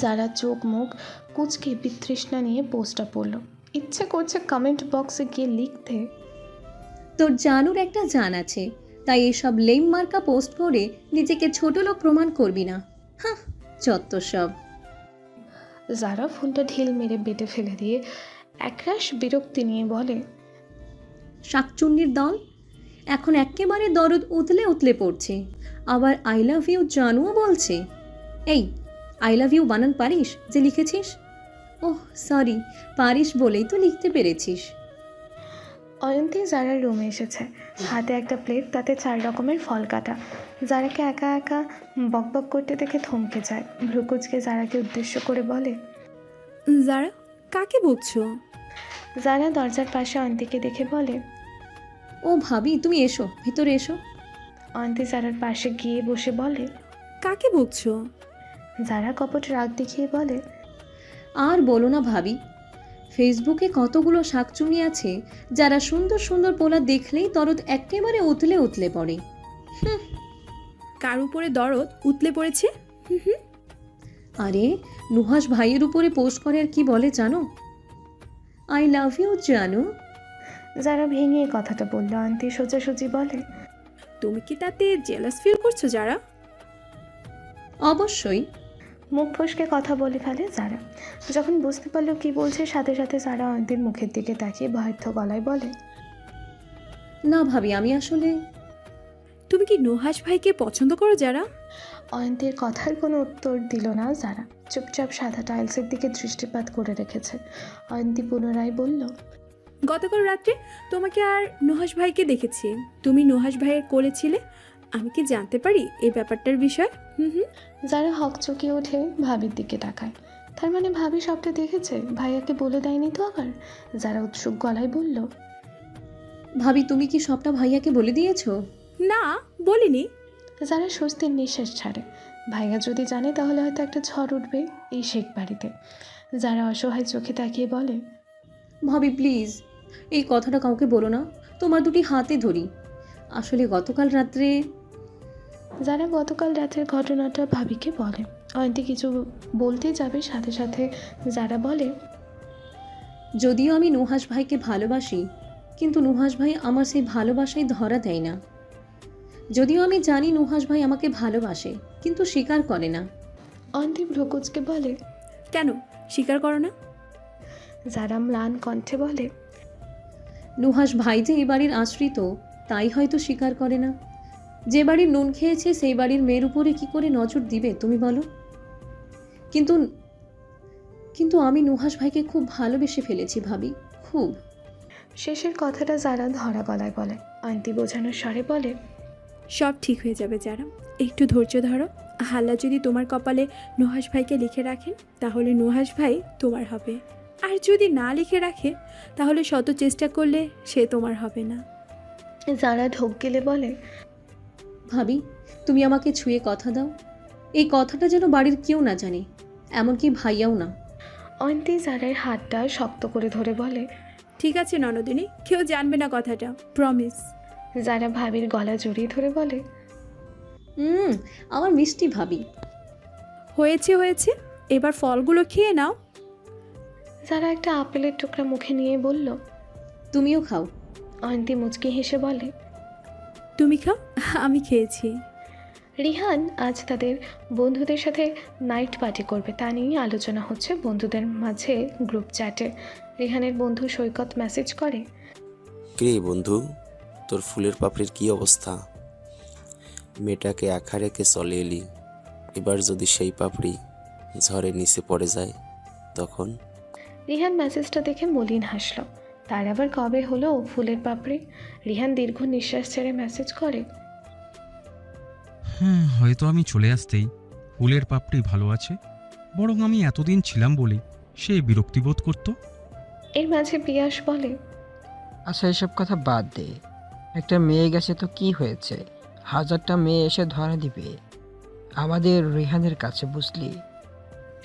যারা চোখ মুখ কুচকে বিতৃষ্ণা নিয়ে পোস্টটা পড়ল। ইচ্ছে করছে কমেন্ট বক্সে গিয়ে লিখতে, তোর জানুর একটা জান আছে, তাই এসব লেম মার্কা পোস্ট করে নিজেকে ছোট লোক প্রমাণ করবি না। হ্যাঁ, যত সব। যারা ফোনটা ঢিল মেরে বেটে ফেলে দিয়ে একরাশ বিরক্তি নিয়ে বলে, শাকচুন্নির দল এখন একেবারে দরদ উতলে উতলে পড়ছে, আবার আই লাভ ইউ জানুও বলছে। এই আই লাভ ইউ বানান পারিস যে লিখেছিস? ওহ সরি, পারিস বলেই তো লিখতে পেরেছিস। অয়ন্তী যারার রুমে এসেছে, হাতে একটা প্লেট, তাতে 4 রকমের ফল কাটা। যারাকে একা একা বকবক করতে দেখে থমকে যায়। ভ্রুকুচকে যারাকে উদ্দেশ্য করে বলে, যারা কাকে বকছো? যারা দরজার পাশে অয়ন্তীকে দেখে বলে, ও ভাবি তুমি এসো, ভিতরে এসো। অয়ন্তী যারার পাশে গিয়ে বসে বলে, কাকে বকছো? যারা কপট রাগ দেখিয়ে বলে, আর বলো না ভাবি, ফেসবুকে কতগুলো শাকচুনি আছে যারা সুন্দর সুন্দর পোলা দেখলেই দরদ একেবারে উতলে উতলে পড়ে। কার উপরে দরদ উতলে পড়েছে? আরে নুহাস ভাইয়ের উপরে পোস্ট করে আর কি বলে জানো? আই লাভ ইউ জানো। যারা ভেঙে কথাটা বলল। অয়ন্তী সোজাসুজি বলে, তুমি কি তাতে জেলাস ফিল করছো যারা? অবশ্যই। মুখ ফসকে কথা বলে ফেলে যারা। যখন বুঝতে পারলো কি বলছে, সাথে সাথে যারা অয়ন্তীর মুখের দিকে তাকিয়ে ভয়ার্থ গলায় বলে, না ভাবি, আমি আসলে। তুমি কি নুহাস ভাইকে পছন্দ করো যারা? অয়ন্তীর কথার কোনো উত্তর দিল না যারা। চুপচাপ সাদা টাইলসের দিকে দৃষ্টিপাত করে রেখেছে। অয়ন্তী পুনরায় বলল, গতকাল রাত্রে তোমাকে আর নুহাস ভাইকে দেখেছি। তুমি নুহাস ভাইয়ের কোলে ছিলে। আমি কি জানতে পারি এই ব্যাপারটার বিষয়? যারা হকচকিয়ে ওঠে ভাবির দিকে তাকায়। তার মানে ভাবি সবটা দেখেছে, ভাইয়াকে বলে দেয়নি তো আবার? যারা উৎসুক গলায় বলল, ভাবি তুমি কি সবটা ভাইয়াকে বলে দিয়েছো? না, বলিনি। যারা স্বস্তির নিঃশ্বাস ছাড়ে। ভাইয়া যদি জানে তাহলে হয়তো একটা ঝড় উঠবে এই শেখ বাড়িতে। যারা অসহায় চোখে তাকিয়ে বলে, ভাবি প্লিজ এই কথাটা কাউকে বলো না, তোমার দুটি হাতে ধরি। আসলে গতকাল রাত্রে। যারা গতকাল রাতের ঘটনাটা ভাবিকে বলে। অয়ন্তী কিছু বলতে যাবে, সাথে সাথে যারা বলে, যদিও আমি নুহাস ভাইকে ভালোবাসি, কিন্তু নুহাস ভাই আমার সেই ভালোবাসায় ধরা দেয় না। যদিও আমি জানি নুহাস ভাই আমাকে ভালোবাসে, কিন্তু স্বীকার করে না। অয়ন্তী ভ্রকুচকে বলে, কেন স্বীকার করো না? যারা ম্লান কণ্ঠে বলে, নুহাস ভাই যে এই বাড়ির আশ্রিত, তাই হয়তো স্বীকার করে না। যে বাড়ির নুন খেয়েছে সেই বাড়ির মেয়ের উপরে কি করে নজর দিবে তুমি বলো? কিন্তু আমি নুহাস ভাইকে খুব ভালোবেসে ফেলেছি ভাবি, খুব। শেষের কথাটা যারা ধরা গলায় বলে। অয়ন্তী বোঝানোর স্বরে বলে, সব ঠিক হয়ে যাবে যারা, একটু ধৈর্য ধরো। আল্লাহ যদি তোমার কপালে নুহাস ভাইকে লিখে রাখেন তাহলে নুহাস ভাই তোমার হবে, আর যদি না লিখে রাখে তাহলে শত চেষ্টা করলে সে তোমার হবে না। যারা ঢোক গেলে বলে, ভাবি তুমি আমাকে ছুঁয়ে কথা দাও, এই কথাটা যেন বাড়ির কেউ না জানে, এমনকি ভাইয়াও না। অয়ন্তী যারার হাতটা শক্ত করে ধরে বলে, ঠিক আছে ননদিনী, কেউ জানবে না কথাটা, প্রমিস। যারা ভাবির গলা জড়িয়ে ধরে বলে, আমার মিষ্টি ভাবি। হয়েছে হয়েছে, এবার ফলগুলো খেয়ে নাও। যারা একটা আপেলের টুকরা মুখে নিয়ে বলল, তুমিও খাও। অয়ন্তী মুচকি হেসে বলে, তুমি খাও, আমি খেয়েছি। রিহান আজ তাদের বন্ধুদের সাথে নাইট পার্টি করবে, তা নিয়ে আলোচনা হচ্ছে বন্ধুদের মাঝে গ্রুপ চ্যাটে। রিহানের বন্ধু সৈকত মেসেজ করে, কে বন্ধু, তোর ফুলের পাপড়ির কি অবস্থা? মেয়েটাকে একা রেখে চলে এলি, এবার যদি সেই পাপড়ি ঝড়ে নিচে পড়ে যায় তখন? রিহান মেসেজটা দেখে মলিন হাসল। তার আবার কবে হলো ফুলের পাপড়ি? রিহান দীর্ঘ নিঃশ্বাস ছেড়ে মেসেজ করে, হয়তো আমি চলে আসতেই ফুলের পাপড়ি ভালো আছে, বরং আমি এতদিন ছিলাম বলেই সে বিরক্তিবোধ করত। এর মাঝে পিয়াস বলে, আচ্ছা এসব কথা বাদ দে, একটা মেয়ে গেছে তো কি হয়েছে, 1000টা মেয়ে এসে ধরা দিবে আমাদের রেহানের কাছে, বুঝলি?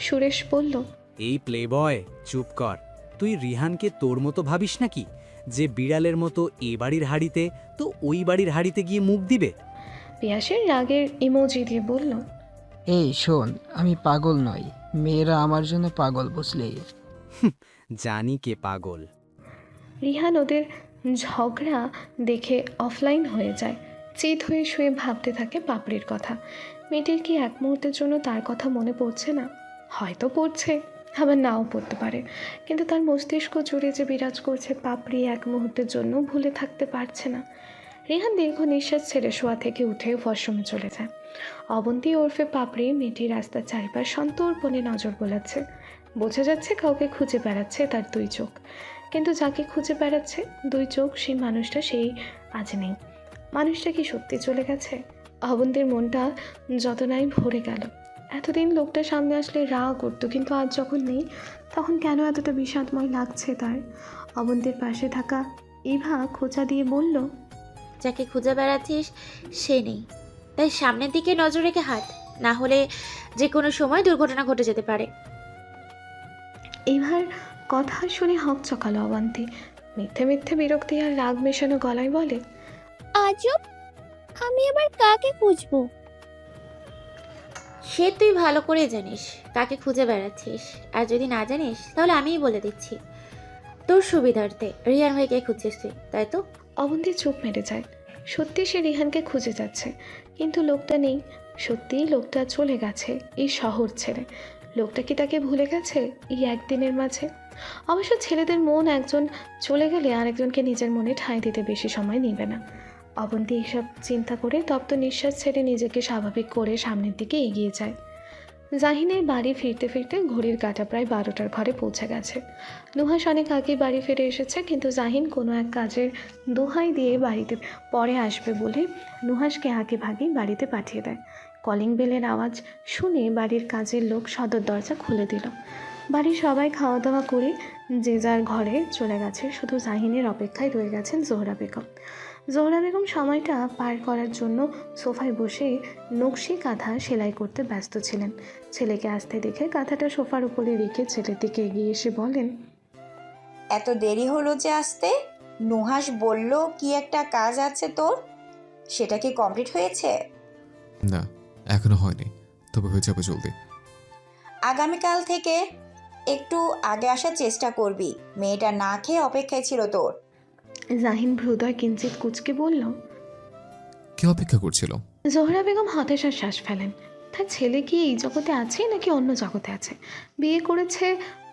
সুরেশ বলল, এই প্লে বয় চুপ কর। তুই রিহানকে তোর মতো ভাবিস নাকি যে বিড়ালের মতো এ বাড়ির হাড়িতে তো ওই বাড়ির হাড়িতে গিয়ে মুখ দিবে? পিয়াসের রাগের ইমোজি দিয়ে বলল, এই শোন, আমি পাগল নই, মেয়েরা আমার জন্য পাগল, বুঝলি? জানি কে পাগল। রিহান ওদের ঝগড়া দেখে অফলাইন হয়ে যায়। চিত হয়ে শুয়ে ভাবতে থাকে পাপড়ির কথা। মেয়েটির কি এক মুহূর্তের জন্য তার কথা মনে পড়ছে না? হয়তো পড়ছে, আবার নাও পড়তে পারে, কিন্তু তার মস্তিষ্ক জুড়ে যে বিরাজ করছে পাপড়ি এক মুহূর্তের জন্য ভুলে থাকতে পারছে না। রিহান দীর্ঘ নিঃশ্বাস ছেড়ে শোয়া থেকে উঠে ওয়াশরুমে চলে যায়। অবন্তী ওরফে পাপড়ি মেয়েটি রাস্তার চারিপাশ সন্তর্পণে নজর বোলাচ্ছে। বোঝা যাচ্ছে কাউকে খুঁজে বেড়াচ্ছে তার দুই চোখ, কিন্তু যাকে খুঁজে বেড়াচ্ছে দুই চোখ সেই মানুষটা সেই আজ নেই। মানুষটা কি সত্যি চলে গেছে? অবন্তীর মনটা যতনাই ভরে গেল। এতদিন লোকটা সামনে আসলে রাগ করতো, কিন্তু আজ যখন নেই তখন কেন এতটা বিষাদময় লাগছে তার। অবন্তীর পাশে থাকা ইভা খোঁচা দিয়ে বলল, যাকে খুঁজে বেড়াচ্ছিস সে নেই, তাই সামনের দিকে নজর রেখে হাঁট, না হলে যে কোনো সময় দুর্ঘটনা ঘটে যেতে পারে। এবার কথা শুনে হক চকালো অবন্তী। মিথ্যে মিথ্যে বিরক্তি আর রাগ মেশানো গলায় বলে, আজব, আমি আবার কাকে খুঁজবো? সে তুই ভালো করে জানিস কাকে খুঁজে বেড়াচ্ছিস, আর যদি না জানিস তাহলে আমিই বলে দিচ্ছি। তোর সুবিধার্থে রিয়ান ভাইকে খুঁজছিস তুই, তাই তো? অবন্তী চুপ মেরে যায়। সত্যি সে রিহানকে খুঁজে যাচ্ছে, কিন্তু লোকটা নেই। সত্যিই লোকটা চলে গেছে এই শহর ছেড়ে। লোকটা কি তাকে ভুলে গেছে এই একদিনের মাঝে? অবশ্য ছেলেদের মন একজন চলে গেলে আরেকজনকে নিজের মনে ঠাঁই দিতে বেশি সময় নেবে না। অবন্তী এইসব চিন্তা করে তপ্ত নিঃশ্বাস ছেড়ে নিজেকে স্বাভাবিক করে সামনের দিকে এগিয়ে যায়। জাহিনের বাড়ি ফিরতে ফিরতে ঘড়ির কাঁটা প্রায় 12টার ঘরে পৌঁছে গেছে। নুহাস অনেক আগেই বাড়ি ফিরে এসেছে, কিন্তু জাহিন কোনো এক কাজের দোহাই দিয়ে বাড়িতে পরে আসবে বলে নুহাসকে আগে ভাগেই বাড়িতে পাঠিয়ে দেয়। কলিং বেলের আওয়াজ শুনে বাড়ির কাজের লোক সদর দরজা খুলে দিল। বাড়ির সবাই খাওয়া দাওয়া করে যে যার ঘরে চলে গেছে। শুধু জাহিনের অপেক্ষায় রয়ে গেছেন জোহরা বেগম। জোহরা বেগম সময়টা পার করার জন্য সোফায় বসে নকশি কাঁথা সেলাই করতে ব্যস্ত ছিলেন। ছেলেকে আসতে দেখে কাঁথাটা সোফার উপরে রেখে ছেলের দিকে এগিয়ে এসে বলেন, এত দেরি হলো যে আসতে? নুহাস বলল কি একটা কাজ আছে তোর, সেটা কি কমপ্লিট হয়েছে? না, এখনো হয়নি, তবে হয়ে যাবে জলদি। আগামীকাল থেকে একটু আগে আসার চেষ্টা করবি, মেয়েটা না খেয়ে অপেক্ষায় ছিল তোর। জাহিন ভ্রুদয় কিঞ্চিত কুচকে বলল। কে অপেক্ষা করছিল? জোহরা বেগম হতাশার শ্বাস ফেলেন। তার ছেলে কি এই জগতে আছে নাকি অন্য জগতে আছে? বিয়ে করেছে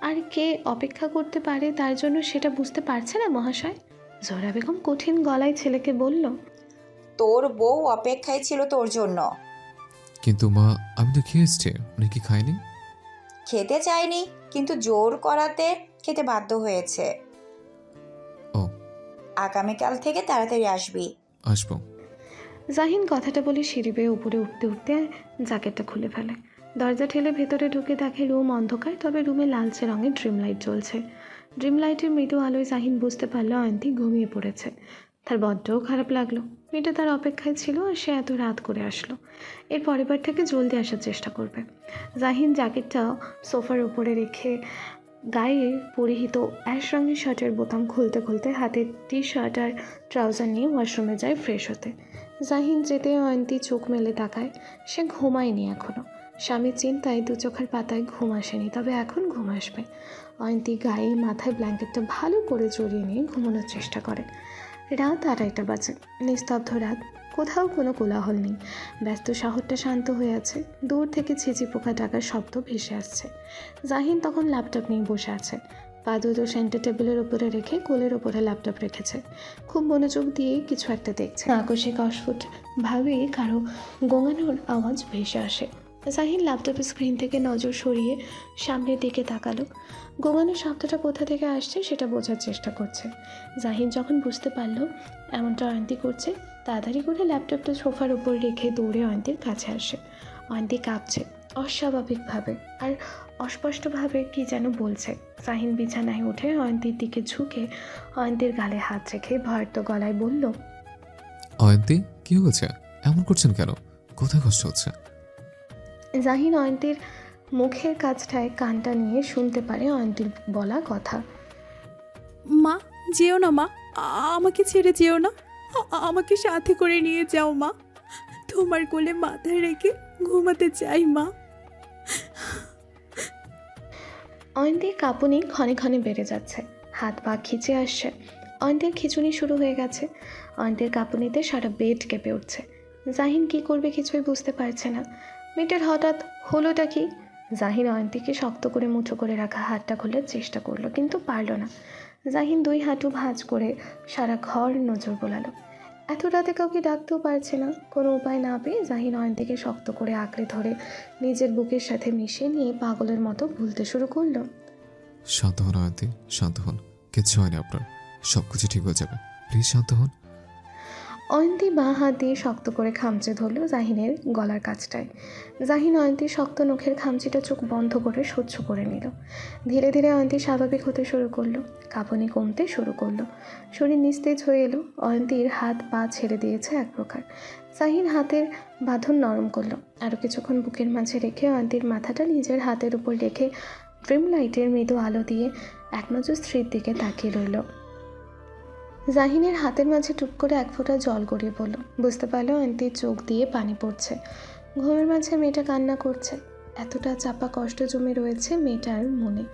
আর কে অপেক্ষা করতে পারে তার জন্য সেটা বুঝতে পারছে না মহাশয়। জোহরা বেগম কঠিন গলায় ছেলেকে বলল, তোর বউ অপেক্ষায় ছিল তোর জন্য। কিন্তু মা, আমি তো খেয়ে এসছি, উনি কি খায়নি? খেতে চাইনি, কিন্তু জোর করাতে খেতে বাধ্য হয়েছে। ও, আগামীকাল থেকে তাড়াতাড়ি আসবি। আসবো। জাহিন কথাটা বলে সিঁড়ি বেয়ে উপরে উঠতে উঠতে জ্যাকেটটা খুলে ফেলে। দরজা ঠেলে ভেতরে ঢুকে দেখে রুম অন্ধকার, তবে রুমে লালচে রঙের ড্রিম লাইট জ্বলছে। ড্রিম লাইটের মৃদু আলোয় জাহিন বুঝতে পারল অয়ন্তী ঘুমিয়ে পড়েছে। তার বড্ডও খারাপ লাগলো। মেয়েটা তার অপেক্ষায় ছিল আর সে এত রাত করে আসলো। এর পরের বার থেকে জলদি আসার চেষ্টা করবে। জাহিন জ্যাকেটটা সোফার উপরে রেখে গায়ে পরিহিত অ্যাশ রঙের শার্টের বোতাম খুলতে খুলতে হাতে টি শার্ট আর ট্রাউজার নিয়ে ওয়াশরুমে যায় ফ্রেশ হতে। জাহিন যেতে অয়ন্তী চোখ মেলে তাকায়। সে ঘুমায়নি এখনও। স্বামীর চিন্তায় দু চোখের পাতায় ঘুম আসেনি, তবে এখন ঘুম আসবে। অয়ন্তী গায়ে মাথায় ব্ল্যাঙ্কেটটা ভালো করে জড়িয়ে নিয়ে ঘুমানোর চেষ্টা করে। রাত 2:30 বাজে। নিস্তব্ধ রাত, কোথাও কোনো কোলাহল নেই। ব্যস্ত শহরটা শান্ত হয়ে আছে। দূর থেকে ছিচি পোকা ডাকার শব্দ ভেসে আসছে। জাহিন তখন ল্যাপটপ নিয়ে বসে আছে। পা দুটো সেন্টার টেবিলের উপরে রেখে কোলের উপরে ল্যাপটপ রেখেছে। খুব মনোযোগ দিয়ে কিছু একটা দেখছে। আকস্মিক অস্ফুট ভাবে কারো গোঙানোর আওয়াজ ভেসে আসে। জাহিন ল্যাপটপের স্ক্রিন থেকে নজর সরিয়ে সামনের দিকে তাকালো। গোঙানোর শব্দটা কোথা থেকে আসছে সেটা বোঝার চেষ্টা করছে। জাহিন যখন বুঝতে পারল এমনটা অয়ন্তী করছে, তাড়াতাড়ি করে ল্যাপটপটা সোফার উপর রেখে দৌড়ে অয়ন্তীর কাছে আসে। অয়ন্তী কাঁপছে অস্বাভাবিকভাবে আর অস্পষ্টভাবে কি যেন বলছে। জাহিন বিছানায় উঠে অয়ন্তীর দিকে ঝুঁকে অয়ন্তীর গালে হাত রেখে ভয়ার্ত গলায় বলল, অয়ন্তী, কি হয়েছে? এমন করছেন কেন? কোথায় কষ্ট হচ্ছে? জাহিন অয়ন্তীর মুখের কাছটায় কানটা নিয়ে শুনতে পারে অয়ন্তীর বলা কথা। মা, যেও না মা, আমাকে ছেড়ে যেও না, আমাকে সাথে করে নিয়ে যাও মা, তোমার কোলে মাথা রেখে ঘুমাতে চাই মা। অয়ন্তীর কাঁপুনি ক্ষণে ক্ষণে বেড়ে যাচ্ছে, হাত পা খিচে আসছে। অয়ন্তীর খিচুনি শুরু হয়ে গেছে। অয়ন্তীর কাঁপুনিতে সারা বেড কেঁপে উঠছে। জাহিন কি করবে কিছুই বুঝতে পারছে না। মেয়েটার হঠাৎ হলোটা কি? জাহিন অয়ন্তীকে শক্ত করে মুঠো করে রাখা হাতটা খোলার চেষ্টা করলো, কিন্তু পারল না। জাহিন 2 হাঁটু ভাঁজ করে সারা ঘর নজর বোলালো। এত রাতে কাউকে ডাকতেও পারছে না। কোনো উপায় না পেয়ে জাহিন অয়ন্তীকে শক্ত করে আঁকড়ে ধরে নিজের বুকের সাথে মিশিয়ে নিয়ে পাগলের মতো ভুলতে শুরু করলো। শান্ত হন অয়ন্তী, শান্ত হন, কিচ্ছু হয়নি আপনার, সব কিছু ঠিক হয়ে যাবে, প্লিজ শান্ত হন। অয়ন্তী বাঁ হাত দিয়ে শক্ত করে খামচে ধরল জাহিনের গলার কাছটায়। জাহিন অয়ন্তীর শক্ত নখের খামচিটা চোখ বন্ধ করে সহ্য করে নিল। ধীরে ধীরে অয়ন্তী স্বাভাবিক হতে শুরু করলো, কাঁপুনি কমতে শুরু করলো, শরীর নিস্তেজ হয়ে এলো। অয়ন্তীর হাত পা ছেড়ে দিয়েছে এক প্রকার। জাহিন হাতের বাঁধন নরম করলো, আরও কিছুক্ষণ বুকের মাঝে রেখে অয়ন্তীর মাথাটা নিজের হাতের উপর রেখে ড্রিম লাইটের মৃদু আলো দিয়ে এক নজর স্ত্রীর দিকে তাকিয়ে রইল। জাহিনের হাতের মাঝে টুপ করে এক ফোঁটা জল গড়িয়ে পড়ল। বুঝতে পারল অয়ন্তীর চোখ দিয়ে পানি পড়ছে। ঘুমের মাঝে মেয়েটা কান্না করছে। এতটা চাপা কষ্ট জমে রয়েছে মেয়েটার মনে।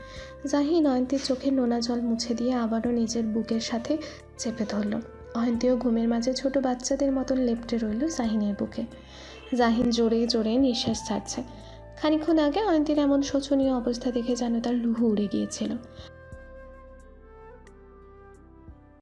জাহিন অয়ন্তীর চোখে নোনা জল মুছে দিয়ে আবারও নিজের বুকের সাথে চেপে ধরল। অয়ন্তীও ঘুমের মাঝে ছোট বাচ্চাদের মতন লেপ্টে রইল জাহিনের বুকে। জাহিন জোরে জোরে নিঃশ্বাস ছাড়ছে। খানিকক্ষণ আগে অয়ন্তীর এমন শোচনীয় অবস্থা দেখে যেন তার রুহু উড়ে গিয়েছিল।